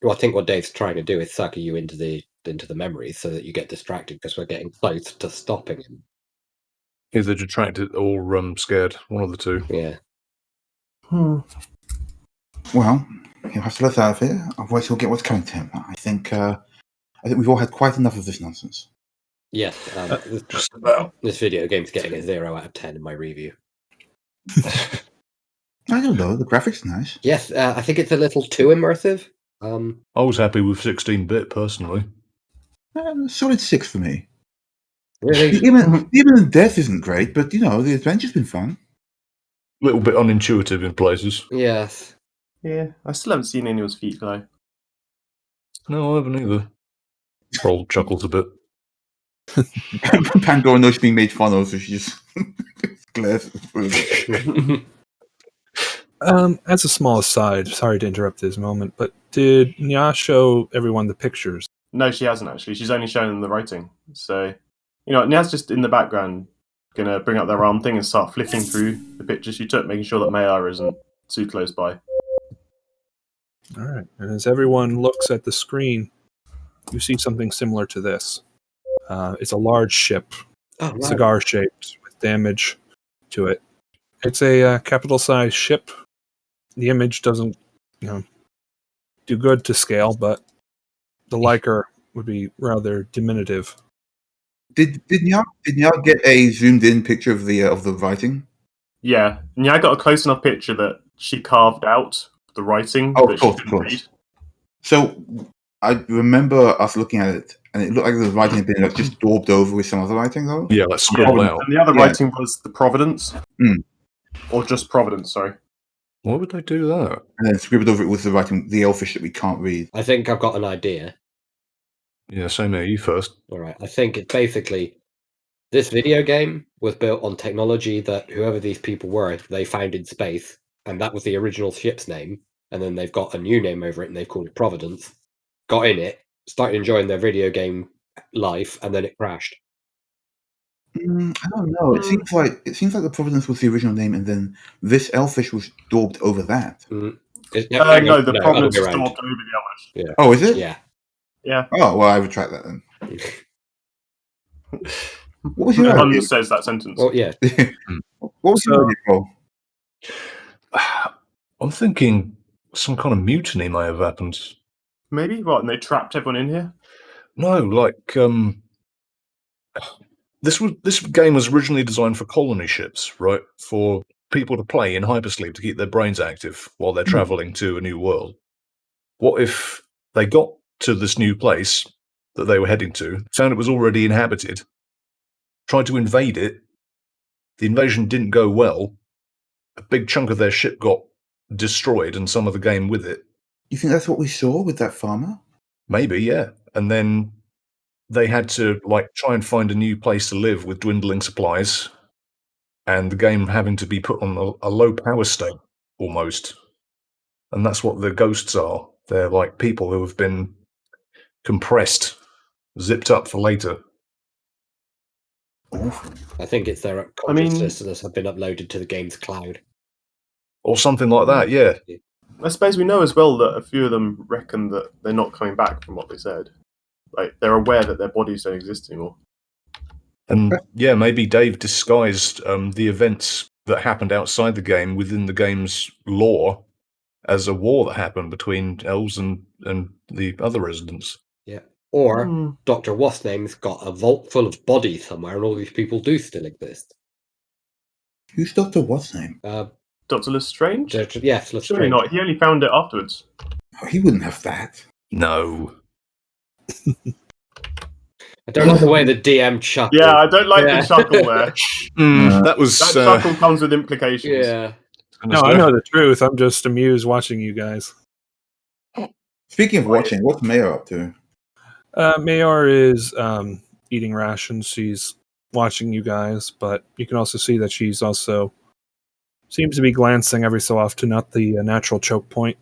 Well, I think what Dave's trying to do is sucker you into the memories so that you get distracted because we're getting close to stopping him. Either detracted or scared. One of the two. Yeah. Well, he'll have to let out of here, otherwise he'll get what's coming to him. I think we've all had quite enough of this nonsense. Yes, just about. This video game's getting a 0 out of 10 in my review. I don't know. The graphics are nice. Yes, I think it's a little too immersive. I was happy with 16-bit personally. Solid 6 for me. Really? The imminent death isn't great, but the adventure's been fun. A little bit unintuitive in places. Yes. Yeah, I still haven't seen anyone's feet glow. No, I haven't either. Kroll chuckles a bit. Pandora knows she's being made fun of, so she just glares. As a small aside, sorry to interrupt this moment, but did Nya show everyone the pictures? No, she hasn't actually. She's only shown them the writing. So, Nia's just in the background, gonna bring up their arm thing and start flipping through the pictures she took, making sure that Mayar isn't too close by. All right. And as everyone looks at the screen, you see something similar to this. It's a large ship, Oh, right. cigar-shaped, with damage to it. It's a capital-sized ship. The image doesn't, do good to scale, but the Liker would be rather diminutive. Did Nya get a zoomed in picture of the writing? Yeah, Nia got a close enough picture that she carved out the writing Oh, that of she course, of couldn't read. course. So I remember us looking at it, and it looked like the writing had been just daubed over with some other writing, though. Yeah, like scribbled Yeah, out. and the other Yeah. writing was the Providence. Or just Providence, sorry. Why would they do that? And then scribbled over it with the writing, the Elfish that we can't read. I think I've got an idea. Yeah, same here. You first. All right. I think it's basically this video game was built on technology that whoever these people were, they found in space, and that was the original ship's name. And then they've got a new name over it, and they've called it Providence. Got in it, started enjoying their video game life, and then it crashed. I don't know. It seems like the Providence was the original name, and then this Elfish was daubed over that. No, the Providence is daubed over the Elfish. Yeah. Oh, is it? Yeah. Yeah. Oh, well, I retract that then. What was your No one idea? says that sentence. Well, yeah. What was your idea, Paul? I'm thinking some kind of mutiny may have happened. Maybe? What, and they trapped everyone in here? No, like this game was originally designed for colony ships, right? For people to play in hypersleep to keep their brains active while they're traveling to a new world. What if they got to this new place that they were heading to, found it was already inhabited, tried to invade it, the invasion didn't go well, a big chunk of their ship got destroyed and some of the game with it. You think that's what we saw with that farmer? Maybe, yeah. And then they had to try and find a new place to live with dwindling supplies, and the game having to be put on a low power state almost. And that's what the ghosts are. They're like people who have been compressed, zipped up for later. Awful. I think it's their consciousness have been uploaded to the game's cloud. Or something like that, yeah. I suppose we know as well that a few of them reckon that they're not coming back from what they said. Like, they're aware that their bodies don't exist anymore. And yeah, maybe Dave disguised the events that happened outside the game within the game's lore as a war that happened between elves and the other residents. Yeah. Or Dr. What's Name's got a vault full of bodies somewhere, and all these people do still exist. Who's Dr. What's Name? Dr. Lestrange? Yes, Lestrange. Surely not. He only found it afterwards. Oh, he wouldn't have that. No. I don't like the way the DM chuckled. Yeah, I don't like the chuckle there. That chuckle comes with implications. Yeah. No, I know the truth. I'm just amused watching you guys. Speaking of watching, what's Mayor up to? Mayar is eating rations. She's watching you guys, but you can also see that she's also seems to be glancing every so often at the natural choke point,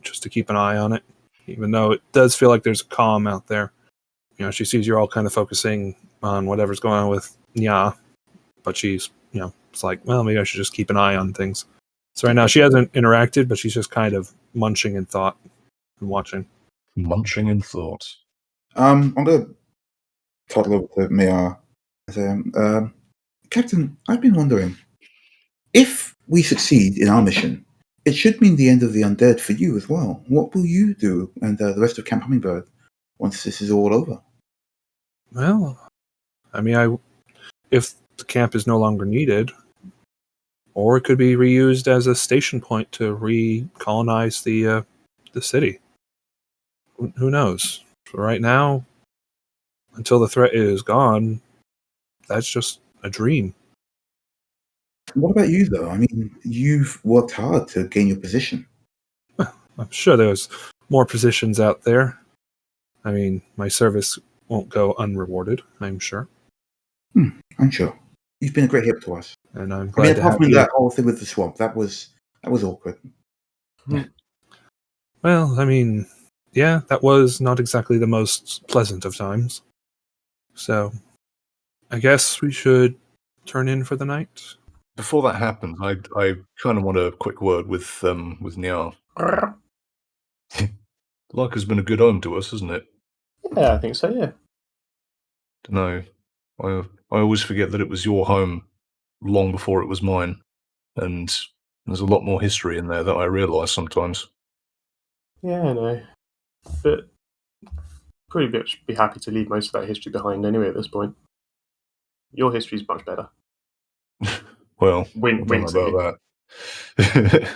just to keep an eye on it, even though it does feel like there's a calm out there. She sees you're all kind of focusing on whatever's going on with Nya, but she's, it's like, well, maybe I should just keep an eye on things. So right now she hasn't interacted, but she's just kind of munching in thought and watching. Munching in thought. I'm going to toddle over to Mayor and say, Captain, I've been wondering, if we succeed in our mission, it should mean the end of the undead for you as well. What will you do and the rest of Camp Hummingbird once this is all over? Well, I mean, if the camp is no longer needed, or it could be reused as a station point to recolonize the city. Who knows? For right now, until the threat is gone, that's just a dream. What about you, though? I mean, you've worked hard to gain your position. I'm sure there's more positions out there. I mean, my service won't go unrewarded, I'm sure. I'm sure. You've been a great help to us. And I'm glad to apart have from you. that whole thing with the swamp, that was awkward. Well, I mean, yeah, that was not exactly the most pleasant of times. So, I guess we should turn in for the night. Before that happens, I kind of want a quick word with Nyar. Like has been a good home to us, hasn't it? Yeah, I think so. Yeah. No, I always forget that it was your home long before it was mine, and there's a lot more history in there that I realise sometimes. Yeah, I know. But pretty much be happy to leave most of that history behind anyway at this point. Your history's much better. Well, I Wink, don't know wink, about that.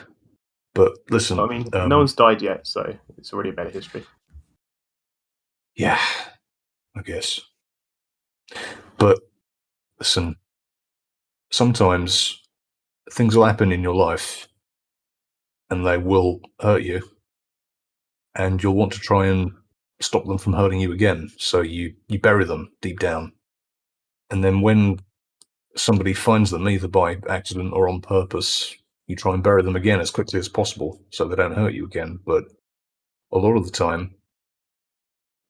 But listen, I mean, no one's died yet, so it's already a better history. Yeah, I guess. But listen, sometimes things will happen in your life and they will hurt you, and you'll want to try and stop them from hurting you again. So you bury them deep down. And then when somebody finds them, either by accident or on purpose, you try and bury them again as quickly as possible so they don't hurt you again. But a lot of the time,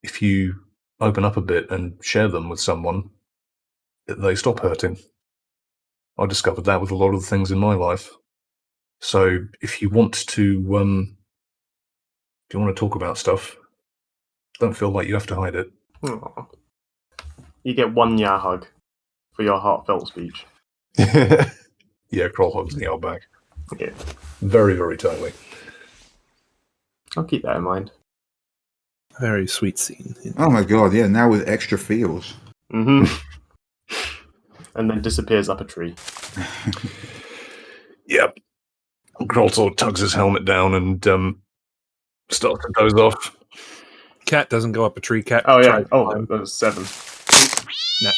if you open up a bit and share them with someone, they stop hurting. I discovered that with a lot of the things in my life. So if you want to talk about stuff, don't feel like you have to hide it. Aww. You get one Nya hug for your heartfelt speech. Yeah, Kroll hugs Nyar back. Yeah. Very, very tightly. I'll keep that in mind. Very sweet scene. Oh my god, yeah, now with extra feels. Mm-hmm. And then disappears up a tree. Yep. Kroll sort of tugs his helmet down and starts to doze off. Cat doesn't go up a tree. Cat. Oh, yeah. tries to Oh, climb. that was 7. No.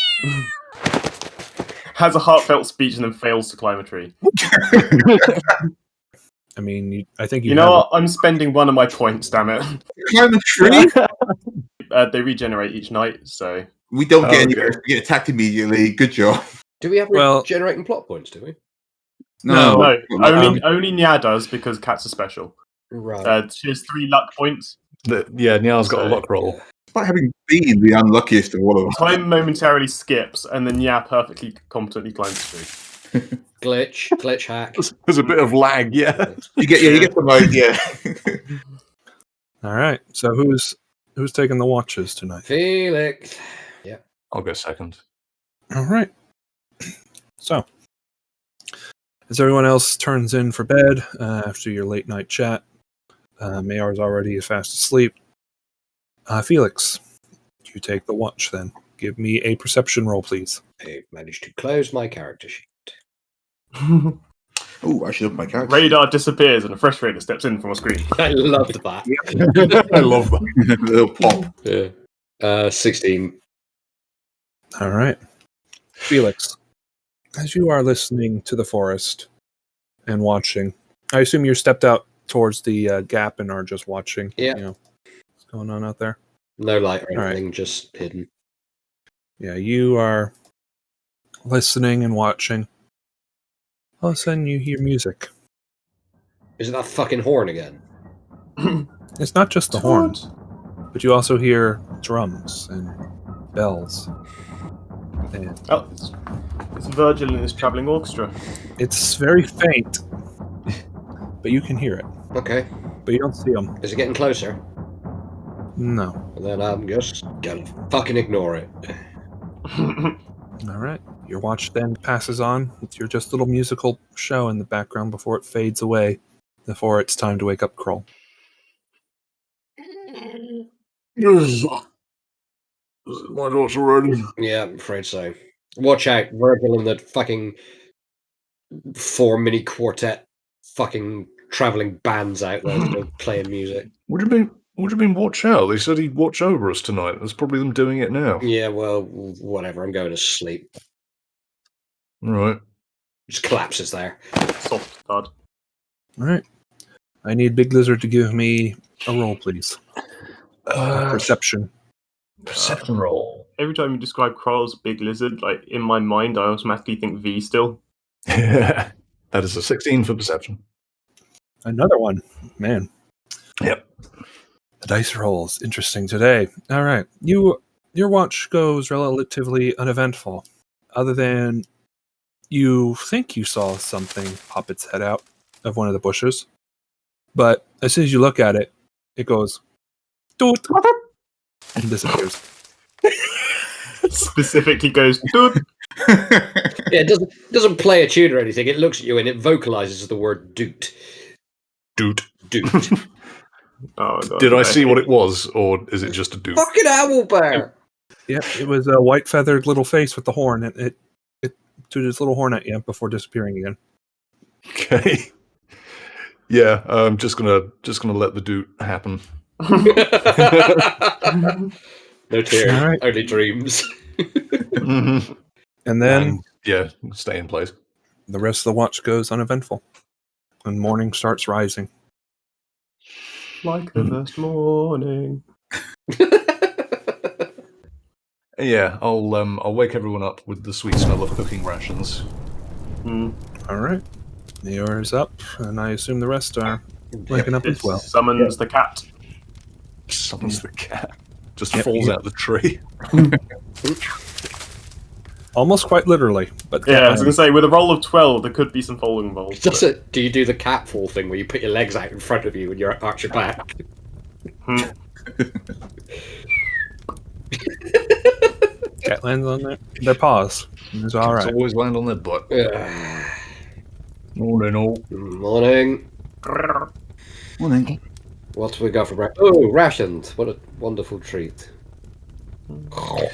Has a heartfelt speech and then fails to climb a tree. I mean, I think You know what? I'm spending one of my points, damn it. Climb a tree? They regenerate each night, so... We don't get Okay. anywhere. We get attacked immediately. Good job. Do we have Well- generating plot points, do we? No. No, only Nya does because cats are special. Right. She has 3 luck points. Yeah, Nyar's got a So- luck roll. It's like having been the unluckiest of all of us. Time momentarily skips, and then Nya perfectly competently climbs the tree. Glitch hack. There's a bit of lag, yeah. You get the like, yeah. All right. So who's taking the watches tonight? Felix. I'll go second. All right. So, as everyone else turns in for bed after your late night chat, Mayor's already fast asleep. Felix, you take the watch then. Give me a perception roll, please. I've managed to close my character sheet. Oh, I should have my character. Radar disappears, and a fresh radar steps in from a screen. I loved that. I love that. Little pop. Yeah. 16. All right. Felix, as you are listening to the forest and watching, I assume you stepped out towards the gap and are just watching. Yeah. You know, what's going on out there? No light or All right. anything, just hidden. Yeah, you are listening and watching. All of a sudden, you hear music. Is it that fucking horn again? It's not just the horns, but you also hear drums and bells. And Oh, it's Virgil and his travelling orchestra. it's very faint, but you can hear it. Okay. But you don't see them. Is it getting closer? No. Then I'm just gonna fucking ignore it. All right. Your watch then passes on with your just little musical show in the background before it fades away, before it's time to wake up Kroll. My daughter already. Yeah, I'm afraid so. Watch out, Virgil and the fucking 4 mini quartet fucking travelling bands out there still playing music. What do you mean watch out? They said he'd watch over us tonight. That's probably them doing it now. Yeah, well, whatever, I'm going to sleep. Right. Just collapses there. Soft card. All right. I need Big Lizard to give me a roll, please. Perception. Perception roll. Every time you describe Kroll as a big lizard, like in my mind, I automatically think V still. That is a 16 for perception. Another one. Man. Yep. The dice rolls. Interesting today. All right. Your watch goes relatively uneventful. other than you think you saw something pop its head out of one of the bushes. But as soon as you look at it, it goes, Doot, and disappears. Specifically goes, Doot. Yeah, it doesn't play a tune or anything. It looks at you and it vocalizes the word Doot. Doot. Doot. Oh, God, Did I no. see what it was, or is it just a doot? Fucking owl bear! Yeah, it was a white feathered little face with the horn, and it tooted its little horn at you before disappearing again. Okay. Yeah, I'm just gonna let the doot happen. No tears, All right. only dreams. Mhm. And then And, yeah, stay in place. the rest of the watch goes uneventful, and morning starts rising. Like the first morning. Yeah, I'll wake everyone up with the sweet smell of cooking rations. Hmm. All right. Mayor is up, and I assume the rest are waking up It as well. summons the cat. Summons the cat. Just Yep, falls yeah. out the tree. Almost quite literally, but Yeah, I was going to say, with a roll of 12, there could be some falling involved. Does it? Do you do the catfall thing where you put your legs out in front of you and you arch your back? cat lands on their paws. It's all Cats right. always land on their butt. Ugh. Morning, all. Morning. Morning. What do we got for breakfast? Oh, rations. What a wonderful treat. Could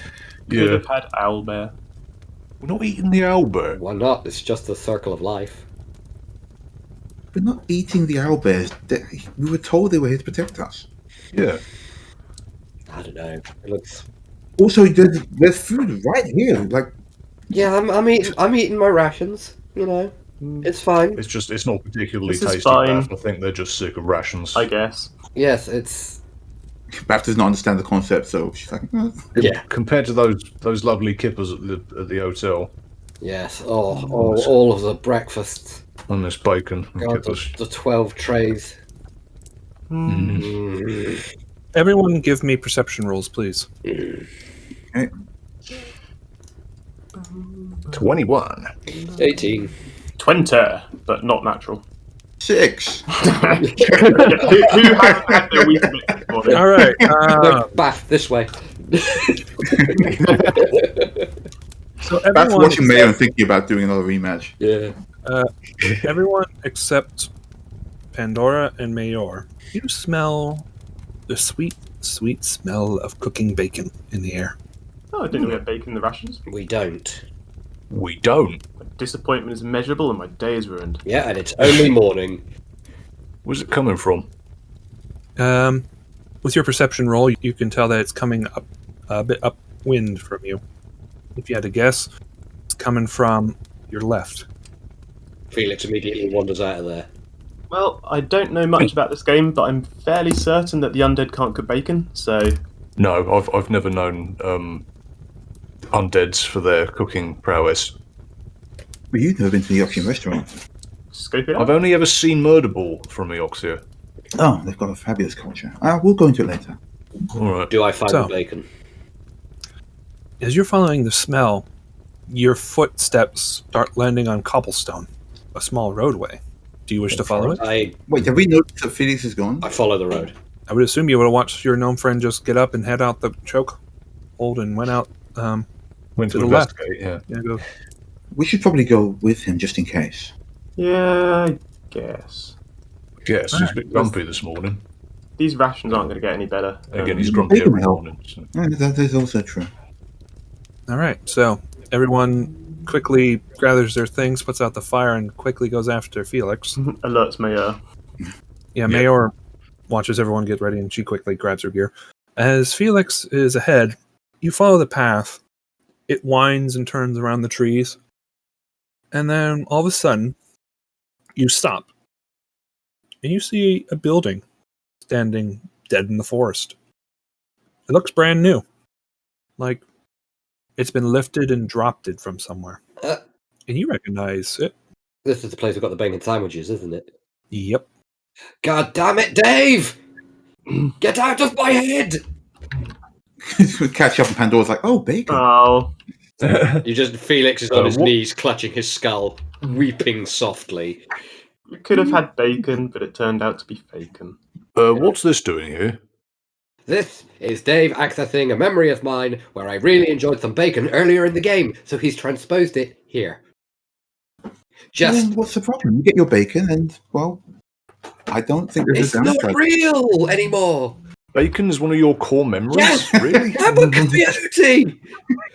Yeah, have had owlbear. we're not eating the owlbear. Why not? It's just the circle of life. We're not eating the owlbears. We were told they were here to protect us. Yeah. I don't know. It looks. Also, there's food right here. Like, Yeah, I'm eating my rations. You know, it's fine. It's not particularly This is tasty, fine. Beth. I think they're just sick of rations. I guess. Yes, it's. Beth does not understand the concept, so she's like, Yeah. Compared to those lovely kippers at the hotel Yes. Oh, all of the breakfast. and this bacon and God, kippers. the 12 trays. Mm. Mm. Everyone give me perception rolls, please. 21. 18. 20, but not natural. 6. Who hasn't had their Weetabix this morning? All right. No, Bath, this way. So Beth's everyone, watching Mayo and thinking about doing another rematch. Yeah. everyone except Pandora and Mayor, you smell the sweet, sweet smell of cooking bacon in the air. Oh, I didn't know we had bacon in the rations. We don't. We don't. My disappointment is measurable and my day is ruined. Yeah, and it's only morning. Where's it coming from? With your perception roll, you can tell that it's coming up a bit upwind from you. If you had to guess, it's coming from your left. Felix immediately wanders out of there. Well, I don't know much about this game, but I'm fairly certain that the undead can't cook bacon, so... No, I've never known undeads for their cooking prowess. But you've never been to the Yorkshire restaurant. Scope it out. I've only ever seen Murder Ball from Eoxia. Oh, they've got a fabulous culture. We'll go into it later. All right. Do I find So- the bacon? As you're following the smell, your footsteps start landing on cobblestone, a small roadway. Do you wish to follow it? Wait, have we noticed that Felix is gone? I follow the road. I would assume you would have watched your gnome friend just get up and head out the chokehold and went out. Went to to the left. investigate, yeah. Yeah, go. We should probably go with him just in case. Yeah, I guess. Yes, he's a bit grumpy this morning. These rations aren't going to get any better. Again, he's grumpy Bacon every help. morning. So. Yeah, that is also true. All right, so everyone quickly gathers their things, puts out the fire, and quickly goes after Felix. Alerts Mayor. Yeah, Mayor watches everyone get ready, and she quickly grabs her gear. As Felix is ahead, you follow the path. It winds and turns around the trees. And then, all of a sudden, you stop. And you see a building standing dead in the forest. It looks brand new. Like, it's been lifted and dropped it from somewhere. Uh. And you recognize it. This is the place we've got the bacon sandwiches, isn't it? Yep. God damn it, Dave! Get out of my head! We catch up and Pandora's like, oh, bacon. Oh, You just Felix is on his what- knees, clutching his skull, weeping softly. We could have had bacon, but it turned out to be bacon. What's this doing here? This is Dave accessing a memory of mine where I really enjoyed some bacon earlier in the game, so he's transposed it here. Just, Well, what's the problem? You get your bacon, and well, I don't think there's it's a not downside. real anymore. Bacon is one of your core memories? Yes! Really? Beauty!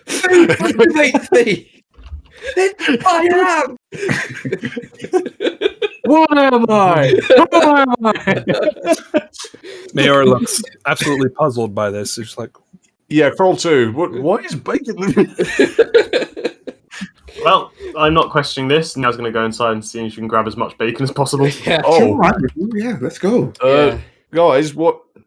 Food motivates me! It's I am! What am I? What am I? Mayor looks absolutely puzzled by this. He's like, Yeah, Kroll too. Why is bacon? Well, I'm not questioning this. Now I was going to go inside and see if you can grab as much bacon as possible. Yeah. Oh, Yeah, let's go. guys,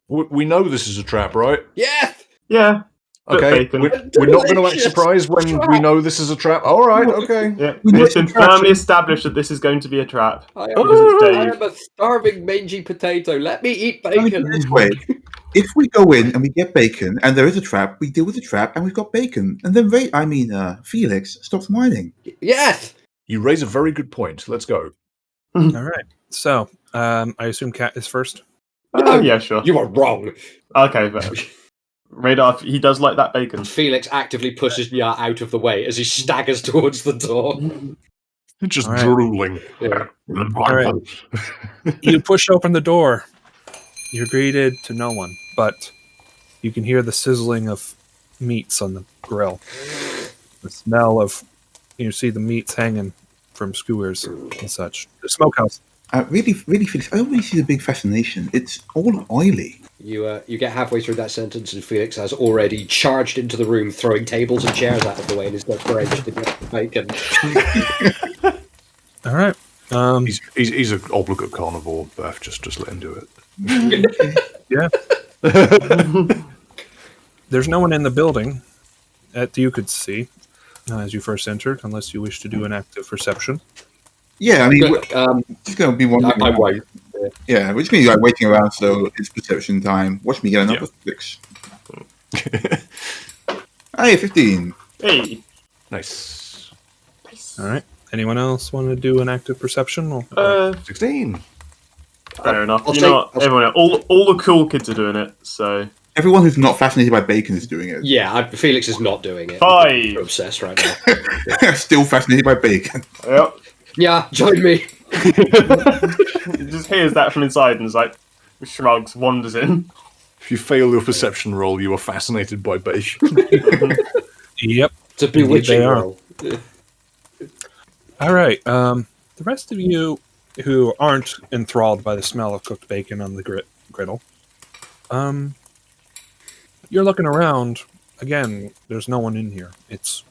we know this is a trap, right? Yes! Yeah. But Okay, bacon. we're not going to act surprised when we know this is a trap. All right, okay. Yeah, We know it's been it's a trap. firmly established that this is going to be a trap. I Because am, it's I Dave. am a starving, mangy potato. Let me eat Let me put bacon. it this way. If we go in and we get bacon, and there is a trap, we deal with the trap, and we've got bacon. And then Felix stops whining. Yes! You raise a very good point. Let's go. all right. So, I assume Cat is first. Oh, yeah, sure. You are wrong. Okay, but Radar, he does like that bacon. Felix actively pushes Nya out of the way as he staggers towards the door. Just All right. drooling. Yeah. All right. You push open the door. You're greeted to no one, but you can hear the sizzling of meats on the grill. The smell of, you see the meats hanging from skewers and such. The smokehouse. Really, Felix, I always see the big fascination. It's all oily. You get halfway through that sentence and Felix has already charged into the room, throwing tables and chairs out of the way in his desperation to get the bacon. All right. He's an obligate carnivore, Beth. Just let him do it. Yeah. There's no one in the building that you could see as you first entered, unless you wish to do an active perception. Yeah, I mean, we're Um, just going to be wandering I around. won't. Yeah, we're just going to be like waiting around, so it's perception time. Watch me get another 6. Hey, 15. Hey. Nice. All right. Anyone else want to do an active perception? Or, 16. Fair enough. I'll You know take- what? Everyone, all the cool kids are doing it, so... Everyone who's not fascinated by bacon is doing it. Yeah, Felix is not doing it. 5. You're obsessed right now. Still fascinated by bacon. Yep. Yeah, join me. He just hears that from inside and is like, shrugs, wanders in. If you fail your perception roll, you are fascinated by bacon. yep. It's a bewitching they are. roll. All right. The rest of you who aren't enthralled by the smell of cooked bacon on the griddle, you're looking around. Again, there's no one in here. It's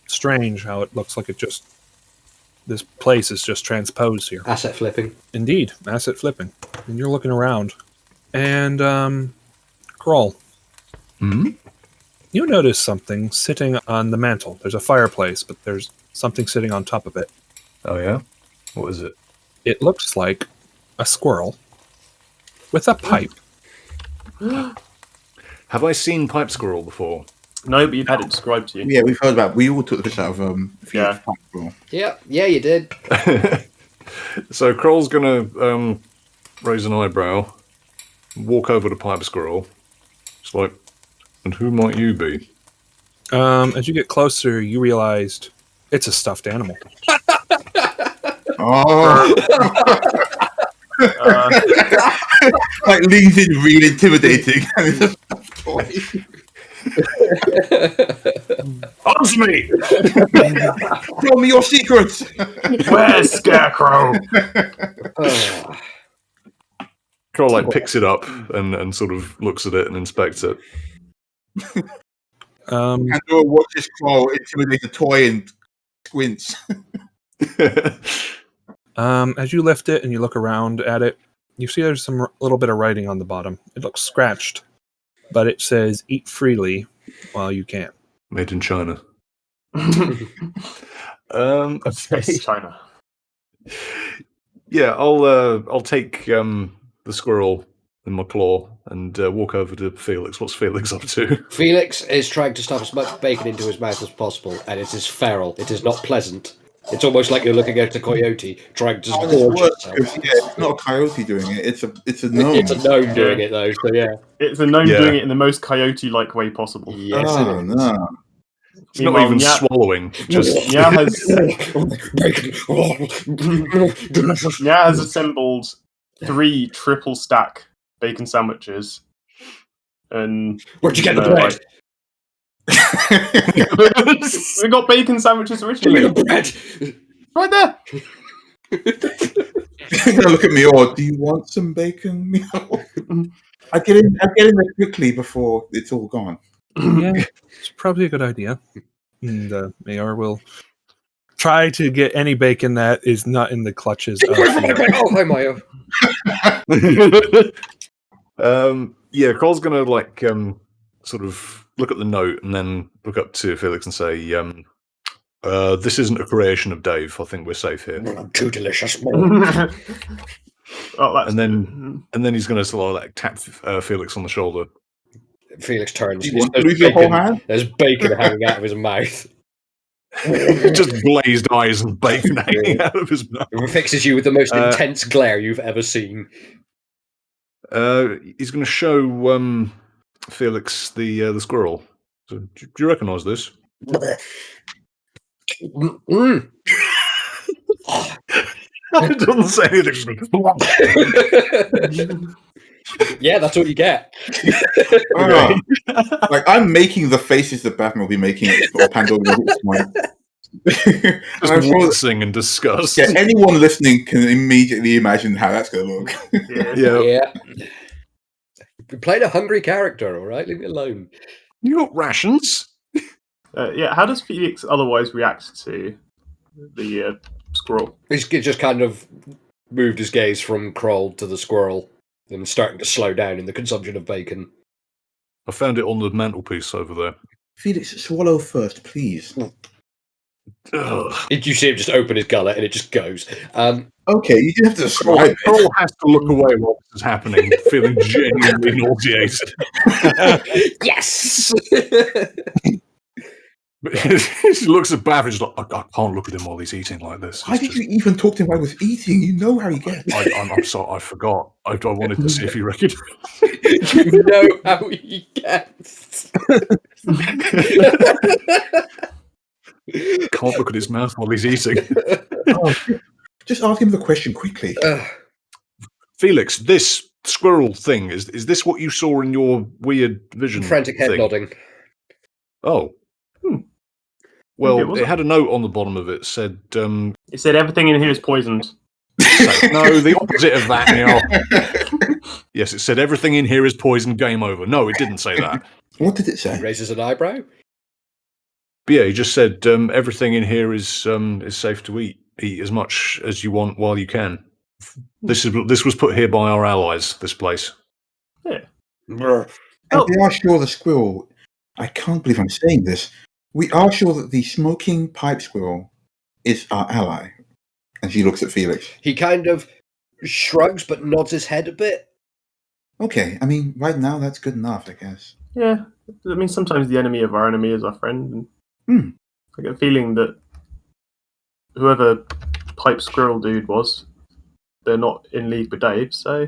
strange how it looks like this place is just transposed here. Asset flipping. Indeed, asset flipping. And you're looking around. And, Kroll, Hmm? you notice something sitting on the mantle. There's a fireplace, but there's something sitting on top of it. Oh, yeah? What is it? It looks like a squirrel with a pipe. Have I seen pipe squirrel before? No, but you've had it described to you. Yeah, we've heard about. We all took the piss out of Felix Yeah. Piper. Yeah, you did. So Kroll's gonna raise an eyebrow, walk over to pipe squirrel. It's like, and who might you be? As you get closer, you realized it's a stuffed animal. Oh, like leans in real intimidating. Answer me! Tell me your secrets. Where's Scarecrow? Kroll like picks it up and sort of looks at it and inspects it. Pandora watches Crow intimidate a toy and squints. As you lift it and you look around at it, you see there's some little bit of writing on the bottom. It looks scratched, but it says "Eat freely while you can." Made in China. Okay. Okay. China. Yeah, I'll take the squirrel in my claw and walk over to Felix. What's Felix up to? Felix is trying to stuff as much bacon into his mouth as possible, and it is feral. It is not pleasant. It's almost like you're looking at a coyote trying to It's gorge worse itself. because it's not a coyote doing it. It's a gnome. It's a gnome doing it though. So yeah. It's a gnome Yeah. doing it in the most coyote-like way possible. Yes, oh it is. no! It's not Meanwhile, even Nya- swallowing. Just Nya has Bacon. Delicious. Nya has assembled 3 triple stack bacon sandwiches, and Where'd you get the No, bread? we got bacon sandwiches Give me originally. the bread. Right there. You're gonna look at me, or do you want some bacon? I get in there quickly before it's all gone. Yeah, it's probably a good idea. And Mayor will try to get any bacon that is not in the clutches of Where's my bread? Oh, hi, Mayo. yeah, Carl's gonna sort of look at the note and then look up to Felix and say, this isn't a creation of Dave. I think we're safe here. Too delicious. Oh, that's And then he's gonna sort of tap Felix on the shoulder. Felix turns. Do you want to lose your whole hand? There's bacon hanging out of his mouth. Just glazed eyes and bacon hanging out of his mouth. It fixes you with the most intense glare you've ever seen. He's going to show Felix the squirrel. So, do you recognise this? Mm. It doesn't say anything. Yeah, that's what you get. Like I'm making the faces that Batman will be making or Pandora will smile. And I'm Just sure wincing in disgust. that anyone listening can immediately imagine how that's going to look. Yeah. Yeah. We played a hungry character, all right? Leave me alone. You got rations? yeah. How does Felix otherwise react to the squirrel? He's just kind of moved his gaze from Kroll to the squirrel and starting to slow down in the consumption of bacon. I found it on the mantelpiece over there. Felix, swallow first, please. Ugh. You see him just open his gullet and it just goes. Okay, you didn't have to describe it. Carl has to look away while this is happening, feeling genuinely nauseated. Yes! But he looks at Bav and he's like, I can't look at him while he's eating like this. Why did you even talk to him while I was eating? You know how he gets. I'm sorry, I forgot. I wanted to see if he recognised. You know how he gets. Can't look at his mouth while he's eating. Oh, just ask him the question quickly. Felix, this squirrel thing, is this what you saw in your weird vision? Frantic head thing? nodding. Oh. Well, it had a note on the bottom of it, said... It said everything in here is poisoned. no, the opposite of that, Neil. Yes, it said everything in here is poison, game over. No, it didn't say that. What did it say? Raises an eyebrow. But yeah, he just said everything in here is safe to eat. Eat as much as you want while you can. This was put here by our allies, this place. Yeah. And we are sure the squirrel... I can't believe I'm saying this. We are sure that the smoking pipe squirrel is our ally. And she looks at Felix. He kind of shrugs but nods his head a bit. Okay, I mean, right now that's good enough, I guess. Yeah. I mean, sometimes the enemy of our enemy is our friend. And I get a feeling that whoever pipe squirrel dude was, they're not in league with Dave, so...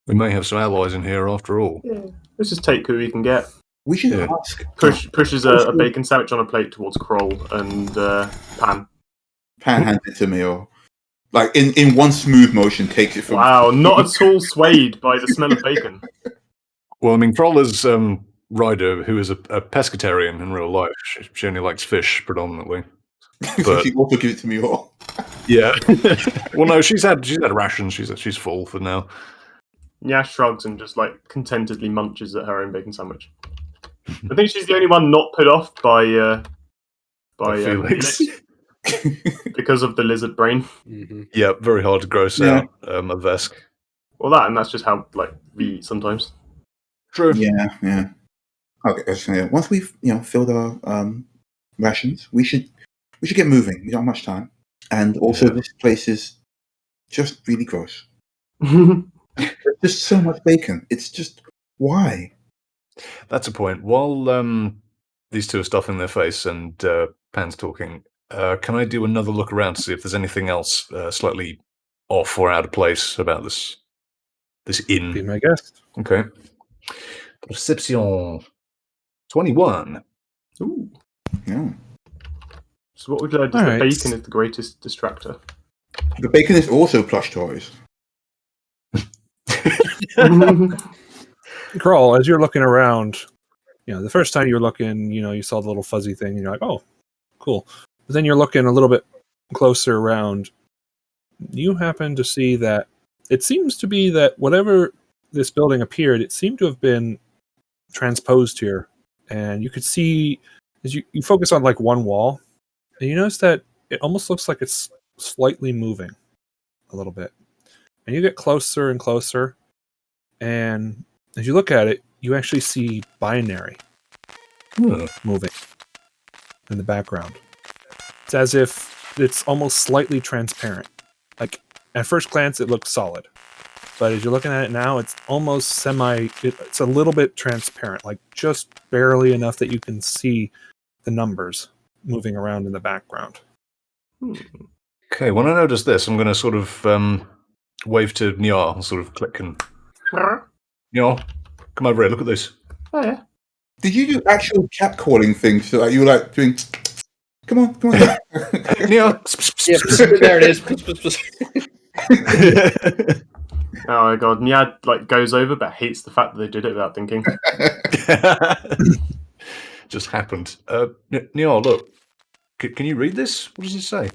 We may have some allies in here after all. Yeah. Let's just take who we can get. We should ask. Pushes a bacon sandwich on a plate towards Kroll and Pan. Pan hands it to me, or like in one smooth motion takes it from. Wow, not at all swayed by the smell of bacon. Well, I mean, Kroll is Ryder, who is a pescatarian in real life. She only likes fish predominantly. So she also gives it to me all. Yeah. Well, no, she's had rations. She's full for now. Nyash shrugs and just contentedly munches at her own bacon sandwich. I think she's the only one not put off by Felix. because of the lizard brain. Mm-hmm. Yeah, very hard to gross out a Vesk. Well, that's just how we eat sometimes. True. Yeah. Okay, so once we've filled our rations, we should get moving. We don't have much time, and also this place is just really gross. There's just so much bacon. It's just why? That's a point. While these two are stuffing their face and Pan's talking, can I do another look around to see if there's anything else slightly off or out of place about this inn? Be my guest. Okay. Perception 21. Ooh. Yeah. So what we've learned is All that right. bacon is the greatest distractor. The bacon is also plush toys. Kroll, as you're looking around, the first time you were looking, you saw the little fuzzy thing, and you're like, oh, cool. But then you're looking a little bit closer around. You happen to see that it seems to be that whatever this building appeared, it seemed to have been transposed here. And you could see, as you focus on like one wall, and you notice that it almost looks like it's slightly moving a little bit. And you get closer and closer, and as you look at it, you actually see binary moving in the background. It's as if it's almost slightly transparent. Like, at first glance, it looks solid. But as you're looking at it now, it's almost it's a little bit transparent, like just barely enough that you can see the numbers moving around in the background. Okay, when I notice this, I'm going to sort of wave to Nyar and sort of click and... Nyar, come over here, look at this. Oh, yeah. Did you do actual catcalling things? So like you were like doing, come on. Nyar! There it is. Oh my god, Niad goes over but hates the fact that they did it without thinking. Just happened. Nyar, look. Can you read this? What does it say?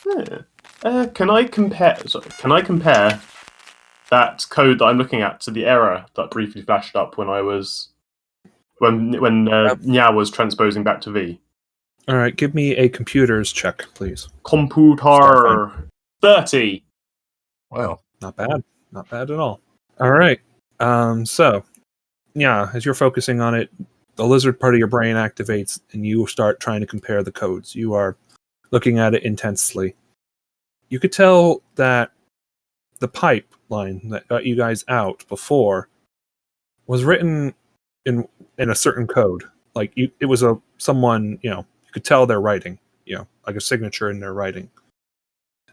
Yeah. Can I compare that code that I'm looking at to the error that briefly flashed up when Nya was transposing back to V? All right, give me a computers check, please. Computer 30. Wow. Not bad. Not bad at all. All right. So, yeah, as you're focusing on it, the lizard part of your brain activates and you start trying to compare the codes. You are looking at it intensely. You could tell that the pipeline that got you guys out before was written in a certain code. Like it was someone, you could tell their writing, like a signature in their writing.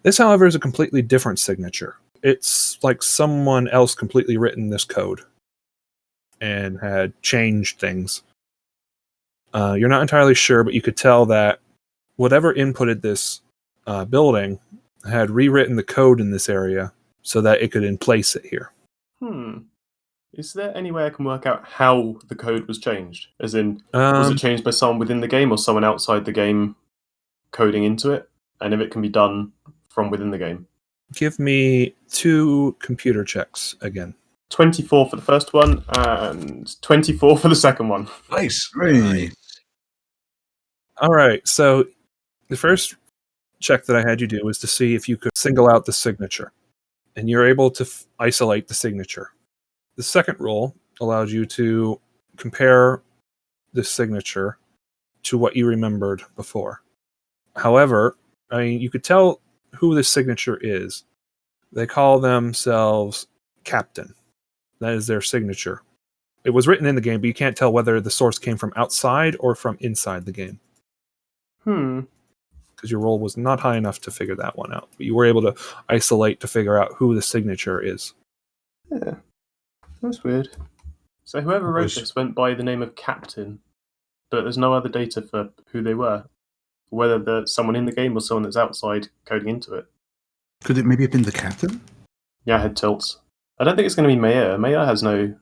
This, however, is a completely different signature. It's like someone else completely written this code and had changed things. You're not entirely sure, but you could tell that whatever inputted this building had rewritten the code in this area so that it could place it here. Is there any way I can work out how the code was changed? As in, was it changed by someone within the game or someone outside the game coding into it? And if it can be done from within the game? Give me 2 computer checks again. 24 for the first one and 24 for the second one. Nice. All right, so the first check that I had you do was to see if you could single out the signature, and you're able to isolate the signature. The second roll allowed you to compare the signature to what you remembered before. However, you could tell who this signature is. They call themselves Captain. That is their signature. It was written in the game, but you can't tell whether the source came from outside or from inside the game. Because your roll was not high enough to figure that one out. But you were able to isolate to figure out who the signature is. Yeah, that's weird. So whoever wrote this went by the name of Captain, but there's no other data for who they were. Whether they're someone in the game or someone that's outside coding into it. Could it maybe have been the captain? Yeah, head tilts. I don't think it's going to be Mayor. Mayor has no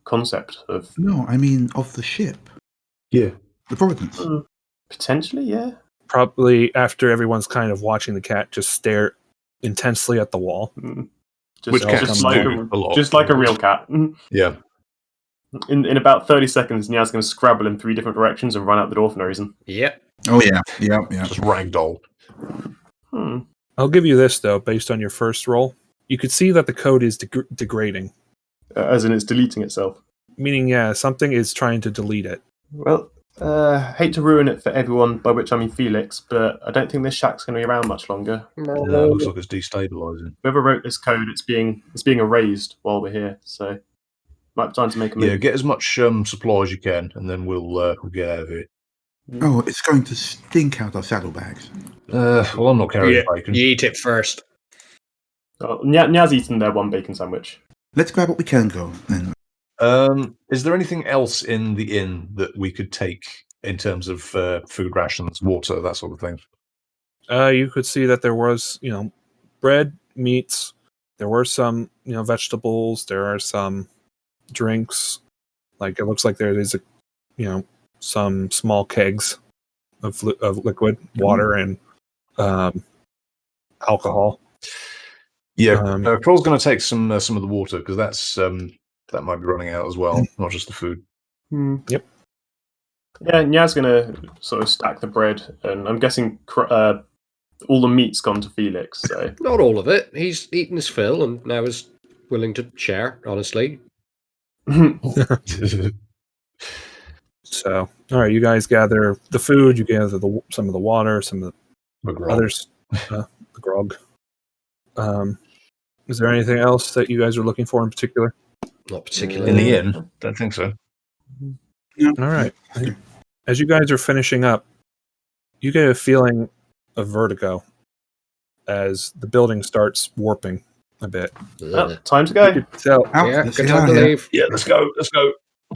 concept of... No, I mean of the ship. Yeah. The Providence. Potentially, yeah. Probably after everyone's kind of watching the cat just stare intensely at the wall. Which Just like a real cat. Yeah. In about 30 seconds, Nia's going to scrabble in 3 different directions and run out the door for no reason. Yep. Oh, yeah. Just ragdoll. I'll give you this, though, based on your first roll. You could see that the code is degrading. As in it's deleting itself. Meaning, yeah, something is trying to delete it. Well, Hate to ruin it for everyone, by which I mean Felix, but I don't think this shack's going to be around much longer. That looks like it's destabilizing. Whoever wrote this code, it's being erased while we're here, so might be time to make a move. Yeah, get as much supply as you can, and then we'll get out of it. Oh, it's going to stink out our saddlebags. Well, I'm not carrying bacon. You eat it first. Nyaz eaten their one bacon sandwich. Let's grab what we can go then. Is there anything else in the inn that we could take in terms of food rations, water, that sort of thing? You could see that there was, bread, meats. There were some, vegetables. There are some drinks. Like it looks like there is some small kegs of liquid water and alcohol. Yeah, Kroll's going to take some of the water because that might be running out as well, not just the food. Yep. Yeah, Nyaz's going to sort of stack the bread, and I'm guessing all the meat's gone to Felix. So Not all of it. He's eaten his fill and now is willing to share, honestly. So, all right, you guys gather the food, you gather some of the water, some of the grog. others, the grog. Is there anything else that you guys are looking for in particular? Not particularly. In the inn? Don't think so. All right. As you guys are finishing up, you get a feeling of vertigo as the building starts warping a bit. Time to go. So, Yeah, let's good get time out to of here. leave. Yeah, let's go. all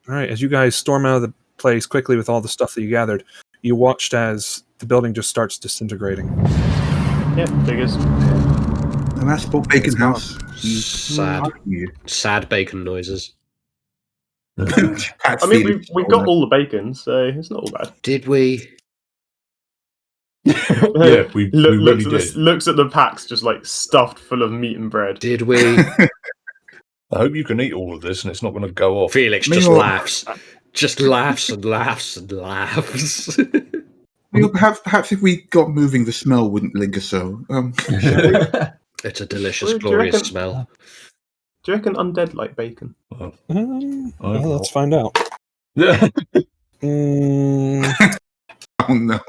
right, as you guys storm out of the place quickly with all the stuff that you gathered, you watched as the building just starts disintegrating. Yeah, figures. The last bacon house. Sad bacon noises. I mean, we got all the bacon, so it's not all bad. Did we? Yeah, we really did. Looks at the packs just like stuffed full of meat and bread. Did we? I hope you can eat all of this and it's not going to go off. Felix just laughs. Just laughs and laughs and laughs. Perhaps if we got moving, the smell wouldn't linger so. It's a delicious, Do you glorious reckon- smell. Do you reckon undead like bacon? Well, let's find out. Yeah. Oh no.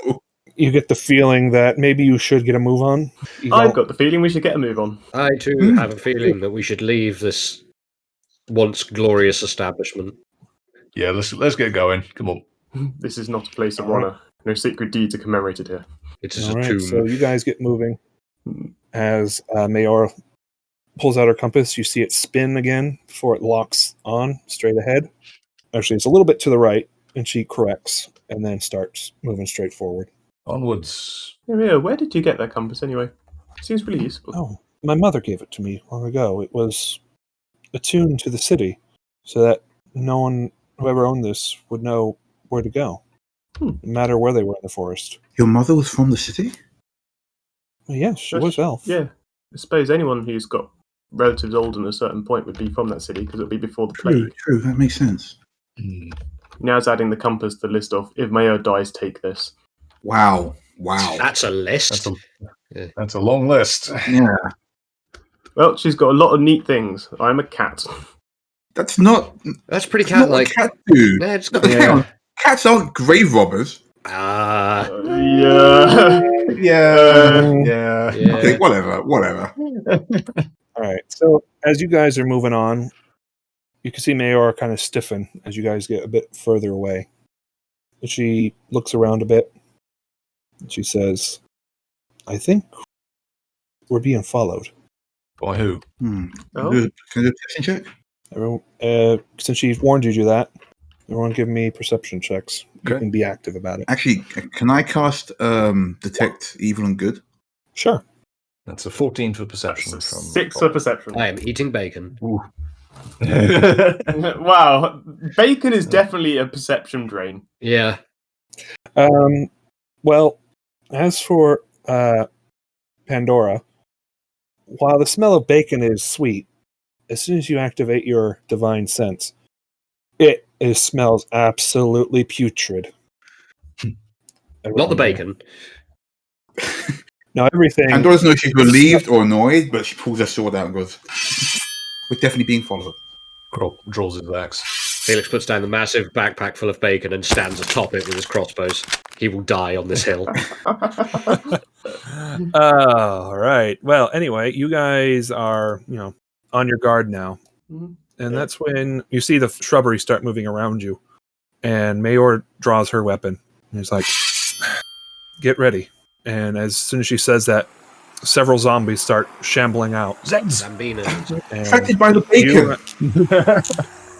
You get the feeling that maybe you should get a move on. I've got the feeling we should get a move on. I too have a feeling that we should leave this once glorious establishment. Yeah, let's get going. Come on. This is not a place of honor. No sacred deeds are commemorated here. It is All a right, tomb. so you guys get moving. As Mayor pulls out her compass, you see it spin again before it locks on straight ahead. Actually, it's a little bit to the right, and she corrects and then starts moving straight forward. Onwards. Yeah, where did you get that compass anyway? Seems really useful. Oh, my mother gave it to me long ago. It was attuned to the city so that no one, whoever owned this, would know where to go, no matter where they were in the forest. Your mother was from the city? Well, yes, she was elf. Yeah, I suppose anyone who's got relatives old at a certain point would be from that city because it'll be before the plague. True, that makes sense. Now it's adding the compass to the list of if Mayo dies, take this. Wow. That's a list. That's a long list. Yeah. Well, she's got a lot of neat things. I'm a cat. That's pretty Not cat-like. like Cat do. Yeah, it's got Cats aren't grave robbers. Yeah. Yeah. Okay, whatever. All right. So as you guys are moving on, you can see Mayor kind of stiffen as you guys get a bit further away. And she looks around a bit. And she says, "I think we're being followed." By who? Oh. Can I do a perception check? Everyone, since she's warned you to do that, everyone give me perception checks. You Okay. can be active about it. Actually, can I cast Detect Evil and Good? Sure. That's a 14 for perception. From 6 for perception. I am eating bacon. Wow, bacon is definitely a perception drain. Yeah. Well, as for Pandora, while the smell of bacon is sweet, as soon as you activate your divine sense, it smells absolutely putrid. Not the bacon. No, everything. Pandora doesn't know if she's relieved or annoyed, but she pulls her sword out and goes, "We're definitely being followed." Kroll draws his axe. Felix puts down the massive backpack full of bacon and stands atop it with his crossbows. He will die on this hill. All right. Well, anyway, you guys are, on your guard now. Mhm. And Yeah. that's when you see the shrubbery start moving around you. And Mayor draws her weapon. And he's like, get ready. And as soon as she says that, several zombies start shambling out. Zeds! Zambinas. And Attracted by the bacon.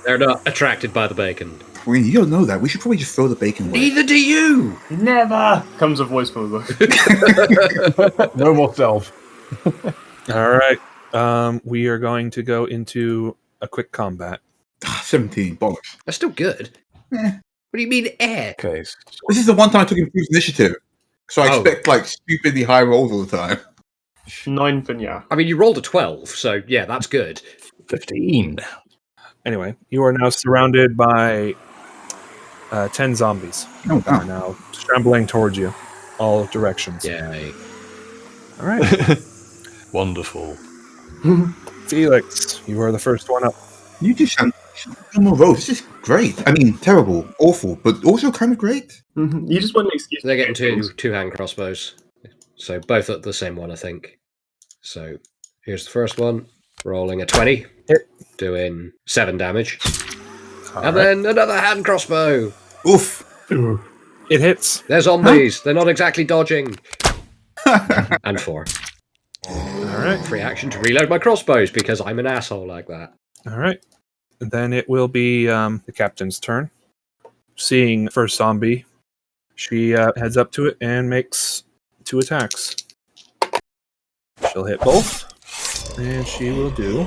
They're not attracted by the bacon. Queen, you don't know that. We should probably just throw the bacon away. Neither do you! Never comes a voice from the book. No more stealth. All right. We are going to go into a quick combat. 17, bollocks. That's still good. Eh. What do you mean, air? Okay. This is the one time I took improved initiative. So I Oh. expect, like, stupidly high rolls all the time. 9 for yeah. I mean, you rolled a 12, so yeah, that's good. 15. Anyway, you are now surrounded by 10 zombies. Oh, Are wow. now scrambling towards you, all directions. Yay. All right. Wonderful. Felix, you are the first one up. You just sound no more rolls. This is great. I mean, terrible, awful, but also kind of great. You just want an excuse. They're getting two-hand crossbows. So both at the same one, I think. So here's the first one. Rolling a 20. Hit. Doing 7 damage. All And right. then another hand crossbow. Oof. It hits. They're zombies. They're not exactly dodging. And 4. All right. Free action to reload my crossbows because I'm an asshole like that. All right. And then it will be the captain's turn. Seeing the first zombie, she heads up to it and makes 2 attacks. She'll hit both. And she will do...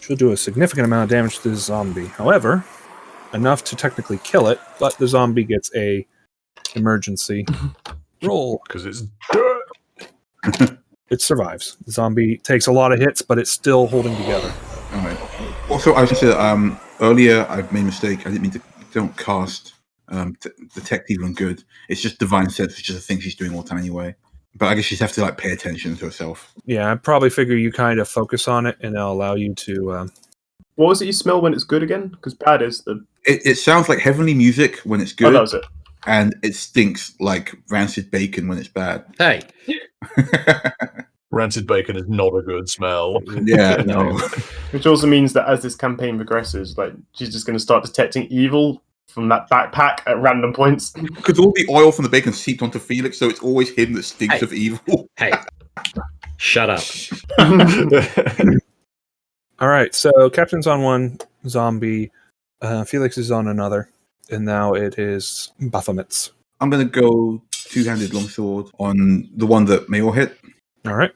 She'll do a significant amount of damage to this zombie. However, enough to technically kill it, but the zombie gets a emergency roll. Because it's It survives. The zombie takes a lot of hits, but it's still holding together. All right. Also, I was going to say, earlier I made a mistake. I didn't mean to don't cast Detect Evil and Good. It's just Divine Sense, which is a thing she's doing all the time anyway. But I guess she'd have to like pay attention to herself. Yeah, I probably figure you kind of focus on it, and it'll allow you to... What was it you smell when it's good again? Because bad is the. It sounds like heavenly music when it's Oh, good, that was it. and it stinks like rancid bacon when it's bad. Hey, rancid bacon is not a good smell. Yeah, no. Which also means that as this campaign progresses, like she's just going to start detecting evil from that backpack at random points. Because all the oil from the bacon seeped onto Felix, so it's always him that stinks Hey. of evil. hey. Shut up. All right, so Captain's on one zombie, Felix is on another, and now it is Baphomet's. I'm going to go two-handed longsword on the one that Mayor hit. All right.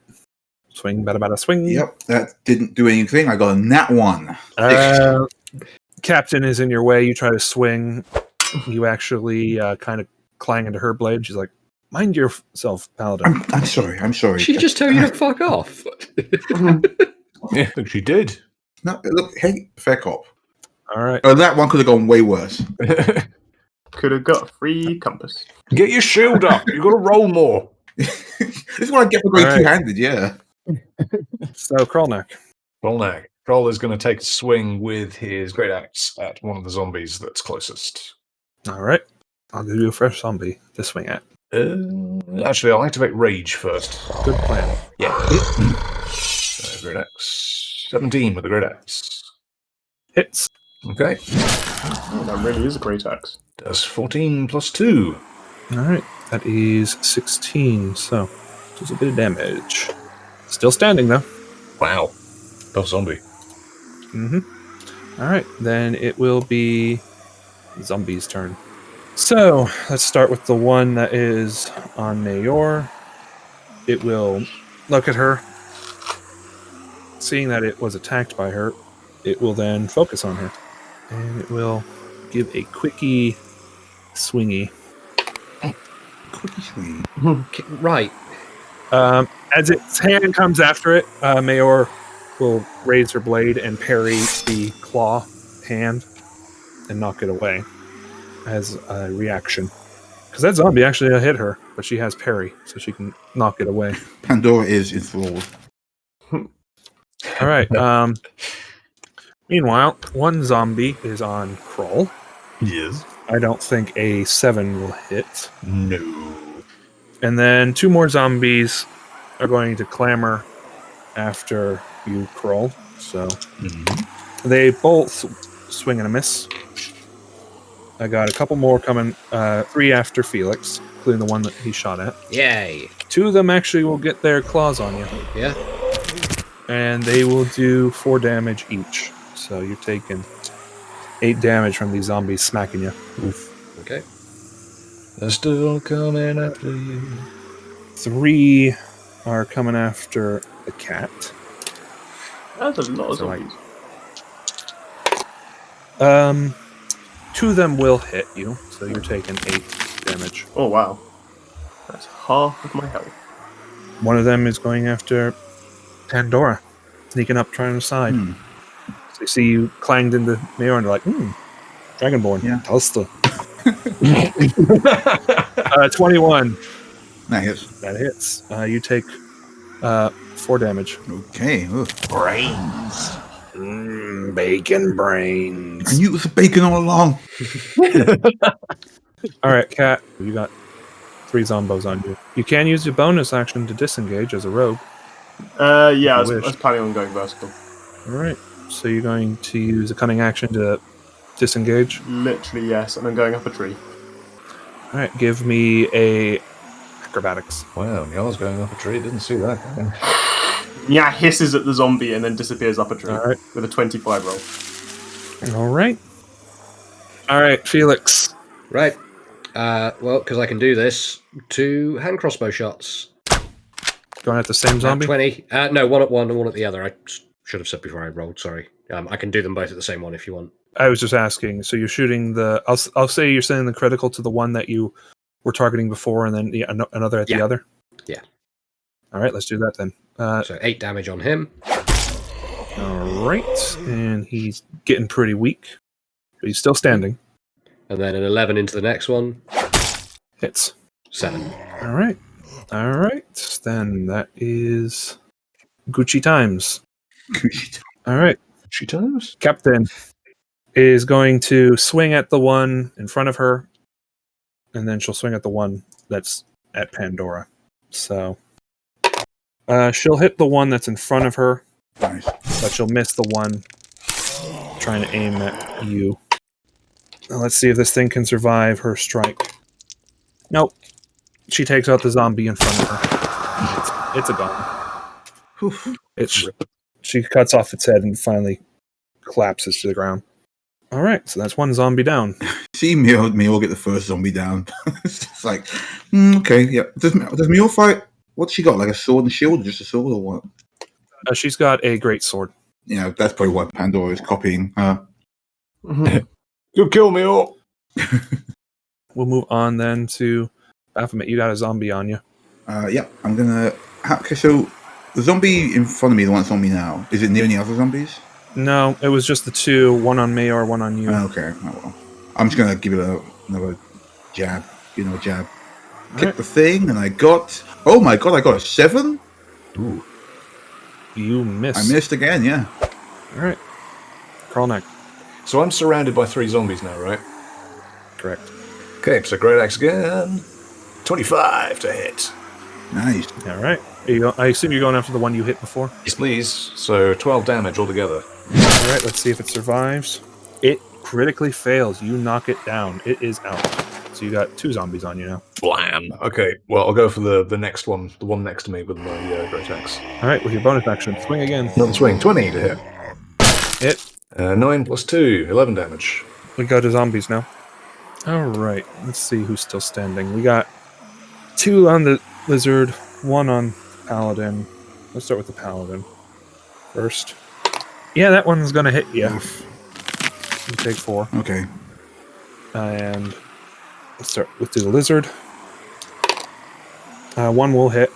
Swing, bada, swing. Yep, that didn't do anything. I got a nat 1. Captain is in your way. You try to swing. You actually kind of clang into her blade. She's like, mind yourself, Paladin. I'm sorry. She just tell you to fuck off. Yeah, she did. No, look, hey, fair cop. All right. That one could have gone way worse. Could have got a free compass. Get your shield up. You've got to roll more. This is what I get for going All right. two-handed, yeah. So, Krolnak. Krolnak. Kroll is going to take a swing with his great axe at one of the zombies that's closest. All right. I'll give you a fresh zombie to swing at. Actually, I'll activate Rage first. Good plan. Yeah. Great axe. 17 with the great axe. Hits. Okay. Oh, that really is a great axe. That's 14 plus 2. All right. That is 16, so does a bit of damage. Still standing, though. Wow. Tough zombie. All right. Then it will be the zombie's turn. So let's start with the one that is on Mayor. It will look at her. Seeing that it was attacked by her, it will then focus on her. And it will give a quickie swingy. Quickie swing. Right. As its hand comes after it, Mayor will raise her blade and parry the claw hand and knock it away as a reaction. Because that zombie actually hit her, but she has parry, so she can knock it away. Pandora is enthralled. All right. Meanwhile, one zombie is on Kroll. Yes. I don't think a 7 will hit. No. And then 2 more zombies are going to clamor after you, Kroll. So they both swing and a miss. I got a couple more coming, 3 after Felix, including the one that he shot at. Yay! 2 of them actually will get their claws on you. Yeah. And they will do 4 damage each. So you're taking 8 damage from these zombies smacking you. Oof. Okay. They're still coming after you. 3 are coming after the cat. That's a lot of So, like, zombies. 2 of them will hit you, so you're taking 8 damage. Oh, wow. That's half of my health. One of them is going after Pandora, sneaking up, trying to side. So they see you clanged into Mayor, and they're like, Dragonborn, Yeah. Tulsta. 21. That hits. That hits. You take 4 damage. Okay. Ugh. Brains. Bacon brains. I knew it was a bacon all along. All right, Cat, you got 3 zombos on you. You can use your bonus action to disengage as a rogue. Yeah, I If you was wish. planning on going vertical. All right. So you're going to use a cunning action to disengage. Literally, yes, and I'm going up a tree. All right. Give me a acrobatics. Wow, Niall's going up a tree. Didn't see that coming. Yeah, hisses at the zombie and then disappears up a tree All right. with a 25 roll. All right. All right, Felix. Right. Well, because I can do this, 2 hand crossbow shots. Going at the same zombie. 20. No, one at one and one at the other. I should have said before I rolled. Sorry. I can do them both at the same one if you want. I was just asking. So you're shooting the. I'll say you're sending the critical to the one that you were targeting before, and then another at the other. Yeah. All right, let's do that then. So 8 damage on him. All right, and he's getting pretty weak, but he's still standing. And then an 11 into the next one. Hits. 7. All right. Then that is Gucci times. All right. She times? Captain is going to swing at the one in front of her, and then she'll swing at the one that's at Pandora. So she'll hit the one that's in front of her, Nice. but she'll miss the one trying to aim at you. Now let's see if this thing can survive her strike. Nope. She takes out the zombie in front of her. It's a gone. She cuts off its head and finally collapses to the ground. All right, so that's one zombie down. See Mio get the first zombie down. It's just like, okay, yeah. Does Mio fight? What's she got? Like a sword and shield, or just a sword, or what? She's got a great sword. Yeah, that's probably what Pandora is copying. You kill me all. We'll move on then to Baphomet. You got a zombie on you. Yeah, I'm gonna. Okay, so the zombie in front of me, the one that's on me now, is it near any other zombies? No, it was just the 2, one on me or one on you. Okay, oh well. I'm just gonna give it another jab. Jab. Kick right. the thing, and I got. Oh my god, I got a 7. Ooh. You miss. I missed again. Yeah. All right. Crawl neck. So I'm surrounded by 3 zombies now, right? Correct. Okay, so great axe again. 25 to hit. Nice. All right. I assume you're going after the one you hit before. Yes, please. So 12 damage altogether. All right. Let's see if it survives. It critically fails. You knock it down. It is out. So you got 2 zombies on you now. Blam. Okay, well, I'll go for the next one, the one next to me with my great axe. All right. With your bonus action, swing again. Another swing, 20 to hit. Hit. 9 plus 2, 11 damage. We go to zombies now. All right. Let's see who's still standing. We got 2 on the lizard, 1 on paladin. Let's start with the paladin first. Yeah, that one's gonna hit you. You take 4. Okay. And let's start with the lizard. 1 will hit,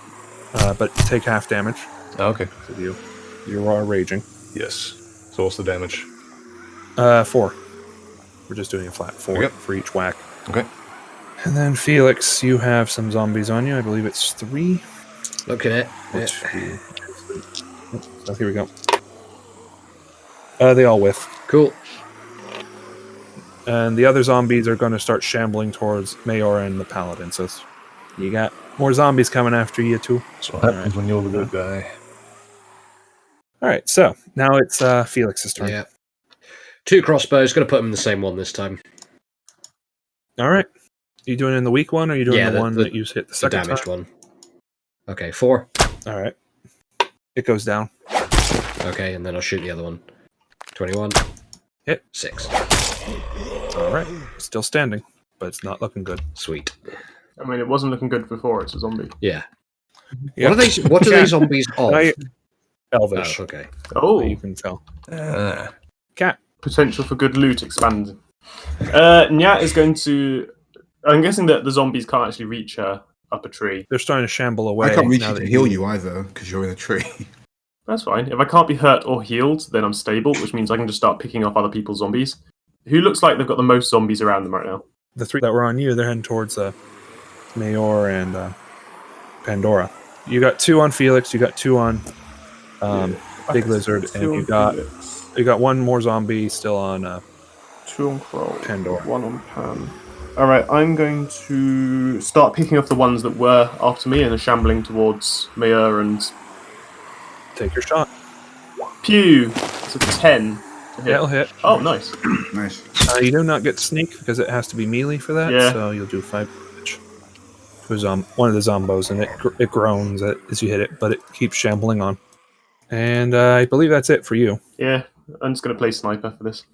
but take half damage. Oh, okay. So you are raging. Yes. So what's the damage? 4. We're just doing a flat 4 Yep. for each whack. Okay. And then Felix, you have some zombies on you. I believe it's 3. Looking at Or it. 2. So here we go. They all whiff. Cool. And the other zombies are going to start shambling towards Mayor and the Paladin. So you got more zombies coming after you, too. That's what happens when you're the good guy. All right, so now it's Felix's turn. Yeah. 2 crossbows. Going to put them in the same one this time. All right. Are you doing it in the weak one, or are you doing the one that you hit the The second damaged time? one. Okay, 4. All right. It goes down. Okay, and then I'll shoot the other one. 21. Hit. 6. All right. Still standing, but it's not looking good. Sweet. I mean, it wasn't looking good before. It's a zombie. Yeah. Yep. What are they zombies of? Elvish. Oh, okay. Oh, You can tell. Cat. potential for good loot expanding. Nyat is going to. I'm guessing that the zombies can't actually reach her up a tree. They're starting to shamble away. I can't reach now you that to heal you either because you're in a tree. That's fine. If I can't be hurt or healed, then I'm stable, which means I can just start picking off other people's zombies. Who looks like they've got the most zombies around them right now? The 3 that were on you, they're heading towards Mayor and Pandora. You got 2 on Felix. You got 2 on Big Lizard, and you got 1 more zombie still on 2 on Kroll, Pandora. 1 on Pan. Alright, I'm going to start picking off the ones that were after me and are shambling towards Mayor and... Take your shot. Pew! It's a 10 to hit. That'll hit. Oh, nice. Nice. You do not get sneak because it has to be melee for that, Yeah. so you'll do 5 damage. It was one of the zombos, and it groans as you hit it, but it keeps shambling on. And I believe that's it for you. Yeah, I'm just going to play sniper for this.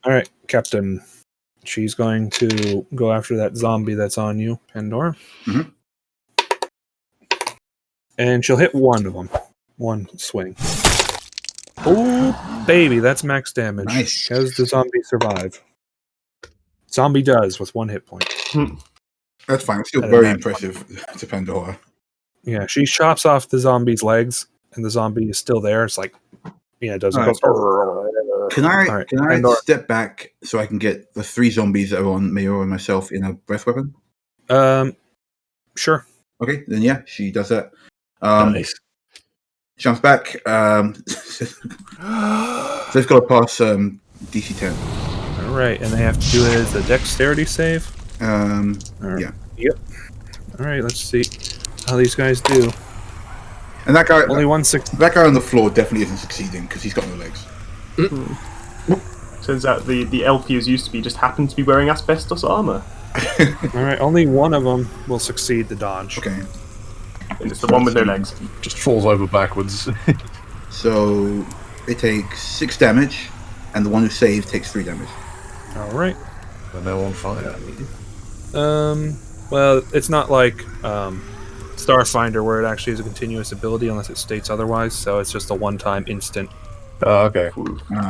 All right, Captain. She's going to go after that zombie that's on you, Pandora. Mhm. And she'll hit 1 of them. 1 swing. Oh, baby, that's max damage. Nice. Does the zombie survive? Zombie does with 1 hit point. That's fine. It's still At a very nat impressive to Pandora. Yeah, she chops off the zombie's legs, and the zombie is still there. It's like, yeah, it doesn't Alright. go. Can I All right, can I Pandora. step back so I can get the 3 zombies that are on Mayor and myself in a breath weapon? Sure. Okay, then yeah, she does that. Nice. Jumps back. So they've got to pass DC 10. All right, and they have to do it as a dexterity save. Yeah. Yep. All right, let's see how these guys do. And that guy, Only 1 6. that guy on the floor definitely isn't succeeding because he's got no legs. Turns out the elf he was used to be just happened to be wearing asbestos armor. All right, only 1 of them will succeed the dodge. Okay. And it's the one with no legs. Just falls over backwards. So they take 6 damage, and the one who saved takes 3 damage. All right. They're now on fire. Well, it's not like Starfinder where it actually is a continuous ability unless it states otherwise. So it's just a one-time instant. Oh, okay.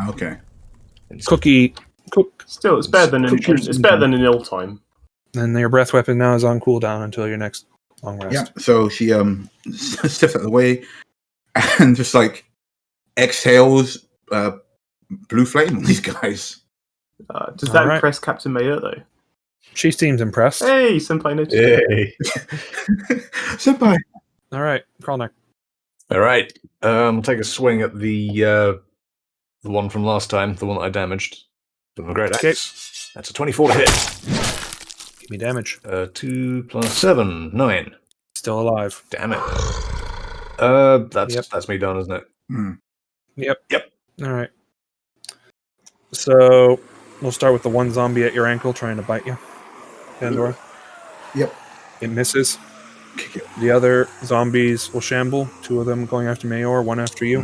Okay. Cookie. Cook. Still, it's better than an ill time. And your breath weapon now is on cooldown until your next long rest. Yeah. So she steps out of the way and just like exhales blue flame on these guys. Does that Alright. impress Captain Mayor, though? She seems impressed. Hey, Senpai noticed. Yay. Senpai. All right, Kralneck. All right. Take a swing at the one from last time, the one that I damaged. With my great axe. That's a 24 to hit. Give me damage. 2 plus 7, 9. Still alive. Damn it. That's me done, isn't it? Yep. Yep. All right. So we'll start with the one zombie at your ankle trying to bite you, Pandora. Yep. It misses. Kick it. The other zombies will shamble. 2 of them going after Mayor, 1 after you.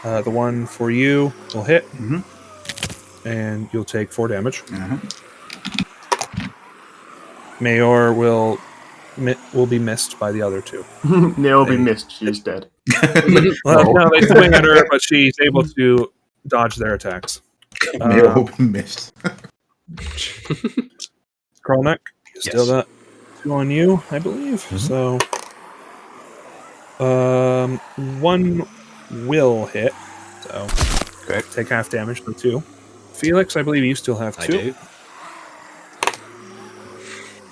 Mhm. The one for you will hit, Mhm. and you'll take 4 damage. Uh-huh. Mayor will be missed by the other 2. Neil will be missed. She's dead. Well, no, they swing at her, but she's able to dodge their attacks. May have missed. Kralneck, you still got 2 on you, I believe. So, 1 will hit. So, Okay. take half damage for 2. Felix, I believe you still have 2. I do.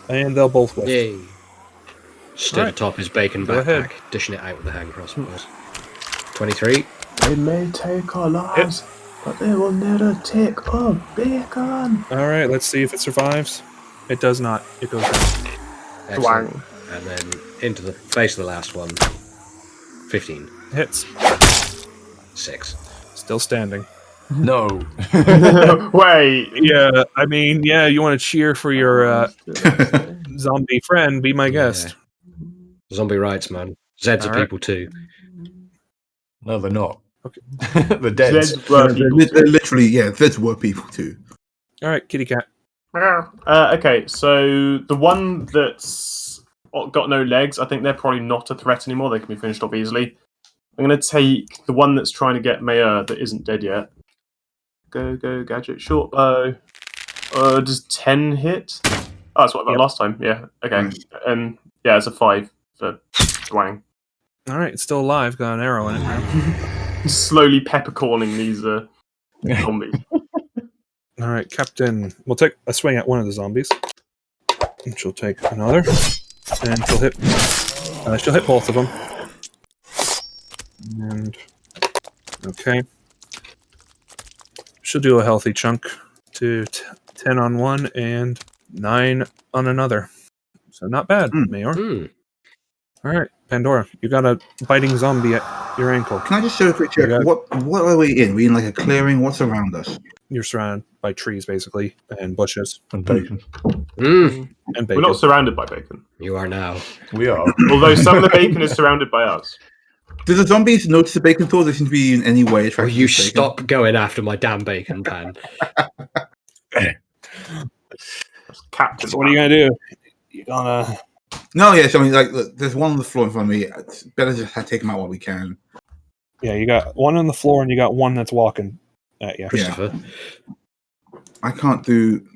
And they'll both whiff. Yay. Stood Alright. atop his bacon Go ahead. backpack, dishing it out with the hand crossbows. 23. They may take our lives, but they will never take our bacon. All right, let's see if it survives. It does not. It goes down. Excellent. Twang. And then into the face of the last one. 15. Hits. 6. Still standing. No. Wait. Yeah, I mean, yeah, you want to cheer for your zombie friend, be my guest. Zombie rights, man. Zeds are All right. people too. No, they're not. Okay. They're dead. Zeds were people They're too. literally, yeah, Zeds were people too. All right, kitty cat. Okay, so the one that's got no legs, I think they're probably not a threat anymore. They can be finished off easily. I'm going to take the one that's trying to get Mayor that isn't dead yet. Go, gadget, short bow. Does 10 hit? Oh, that's what I got last time. Yeah, okay. Nice. And yeah, it's a 5 for Dwang. All right, it's still alive. Got an arrow in it now. Slowly peppercorning these zombies. All right, Captain. We'll take a swing at one of the zombies. And she'll take another, and she'll hit. She'll hit both of them. And okay, she'll do a healthy chunk to 10 on one and 9 on another. So not bad, Mayor. All right, Pandora, you got a biting zombie at your ankle. Can I just do a quick check? Yeah. What are we in? We in like a clearing? What's around us? You're surrounded by trees, basically, and bushes, And bacon. and bacon. We're not surrounded by bacon. You are now. We are. Although some of the bacon is surrounded by us. Do the zombies notice the bacon thought they seem to be in any way Or attracted you to bacon? stop going after my damn bacon pan. That's Captain. So what are you gonna do? You gonna? No, yes. I mean, like, look, there's one on the floor in front of me. It's better just take him out while we can. Yeah, you got one on the floor, and you got one that's walking at you. Christopher. I can't do.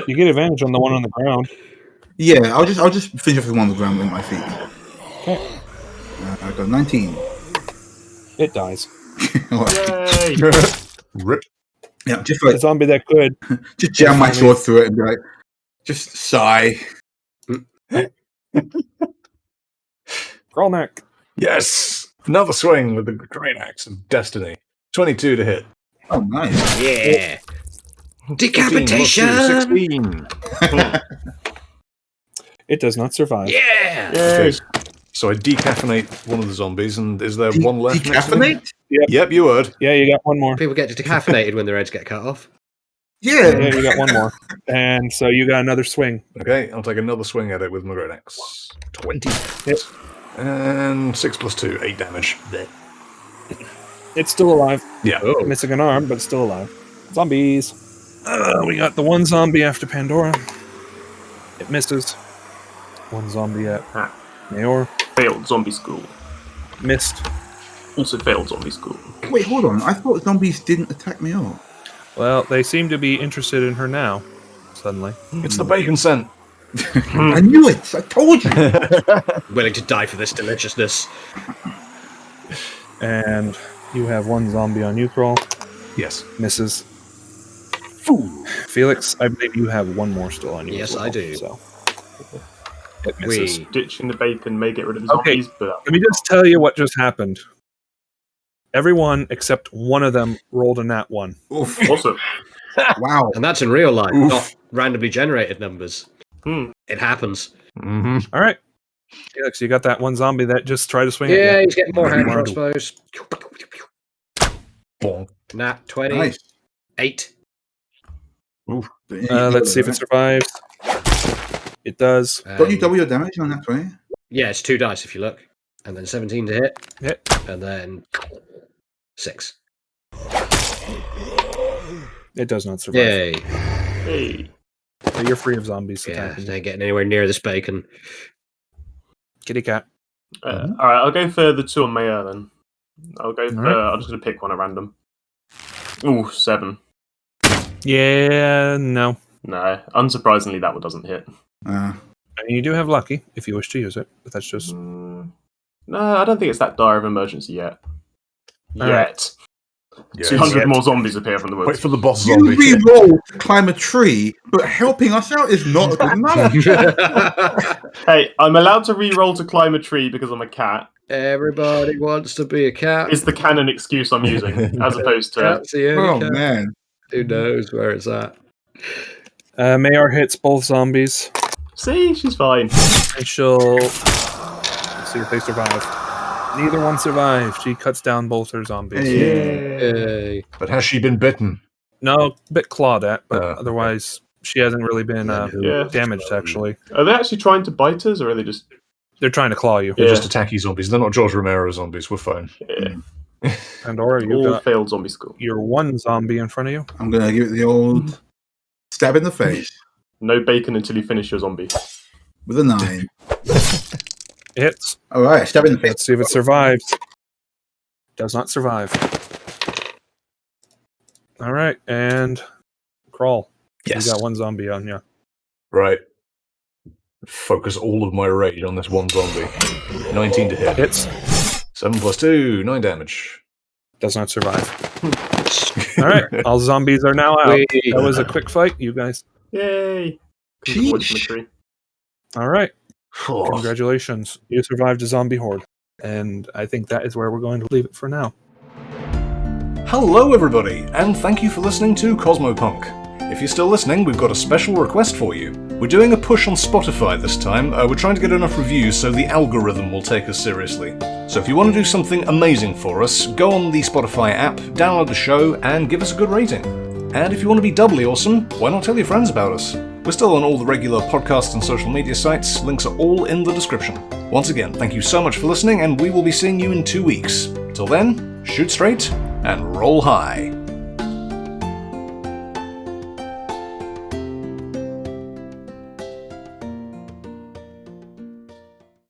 You get advantage on the one on the ground. Yeah, I'll just finish off the one on the ground with my feet. Okay. I got 19. It dies. Yay! Rip. Yeah, just The like zombie that could. just jam my sword through it and be like, just sigh. Crawl neck. Yes. Another swing with the great axe of destiny. 22 to hit. Oh, nice. Yeah. 15 Decapitation. plus 2, 16. It does not survive. Yeah. Okay. So I decaffeinate one of the zombies, and is there one left? next to me? Decaffeinate? Yep, you heard. Yeah, you got one more. People get decaffeinated when their heads get cut off. Yeah. Yeah, you got one more. And so you got another swing. Okay, I'll take another swing at it with my great axe. 20. Yep. And 6 plus 2, 8 damage. Blech. It's still alive. Yeah. Oh. Missing an arm, but it's still alive. Zombies. We got the one zombie after Pandora. It misses. One zombie at Mayor. Failed zombie school. Missed. Also failed zombie school. Wait, hold on. I thought zombies didn't attack me all. Well, they seem to be interested in her now. Suddenly. It's the bacon scent. I knew it. I told you. Willing to die for this deliciousness. And you have one zombie on you, Crawl. Yes. Misses. Felix, I believe you have one more still on you. Yes, as well, I do. So. It misses. We. Ditching the bacon may get rid of the Okay. zombies, but Let me just tell you what just happened. Everyone except one of them rolled a nat 1. Oof. awesome. Wow. And that's in real life, Oof. not randomly generated numbers. It happens. Mm-hmm. All right. Felix, you got that one zombie that just tried to swing at Yeah, you. he's getting more hand crossbows. Bonk. Nat 20. Nice. 8. Let's see if it survives. It does. Got you double your damage on that 20? Yeah, it's 2 dice if you look. And then 17 to hit. Hit. And then 6. It does not survive. Yay. Hey. So you're free of zombies Yeah, attacking. they ain't getting anywhere near this bacon. Kitty cat. All right, I'll go for the 2 on Mayor then. I'll go for. All right. I'm just gonna pick one at random. Ooh, 7. Yeah, no. No, unsurprisingly, that one doesn't hit. I mean, you do have lucky if you wish to use it, but that's just. No, I don't think it's that dire of emergency yet. All Yet. 200 more zombies appear from the woods. Wait for the boss You zombie. re-roll to climb a tree, but helping us out is not good enough. Hey, I'm allowed to re-roll to climb a tree because I'm a cat, Everybody wants to be a cat. Is the canon excuse I'm using, as opposed to... Cat's the only Oh cat. man. Who knows where it's at? Mayar hits both zombies, See, she's fine. and she'll see if they survive. Neither one survived. She cuts down both her zombies. Yay. But has she been bitten? No, a bit clawed at, but Okay. otherwise she hasn't really been Yeah. damaged. Actually, Are they actually trying to bite us, or are they just... they're trying to claw you. They're Yeah. just attacky zombies. They're not George Romero zombies. We're fine. Yeah. Pandora, you All got failed zombie school. your one zombie in front of you. I'm gonna give it the old stab in the face No bacon until you finish your zombie. with a 9. It hits. All right, stab in the face. Let's see if it survives. Does not survive. All right, and crawl. Yes. You got one zombie on you. Right. Focus all of my rage on this one zombie. 19 to hit. Hits. 7 plus 2, 9 damage. Does not survive. All right, all zombies are now out. Whee! That was a quick fight, you guys. Yay! Sheesh. Wood from a tree. All right, Oh, congratulations. You survived a zombie horde. And I think that is where we're going to leave it for now. hello, everybody, and thank you for listening to Cosmopunk. If you're still listening, we've got a special request for you. We're doing a push on Spotify this time. We're trying to get enough reviews so the algorithm will take us seriously. So if you want to do something amazing for us, go on the Spotify app, download the show, and give us a good rating. And if you want to be doubly awesome, why not tell your friends about us? We're still on all the regular podcast and social media sites. Links are all in the description. Once again, thank you so much for listening, and we will be seeing you in 2 weeks. Till then, shoot straight and roll high.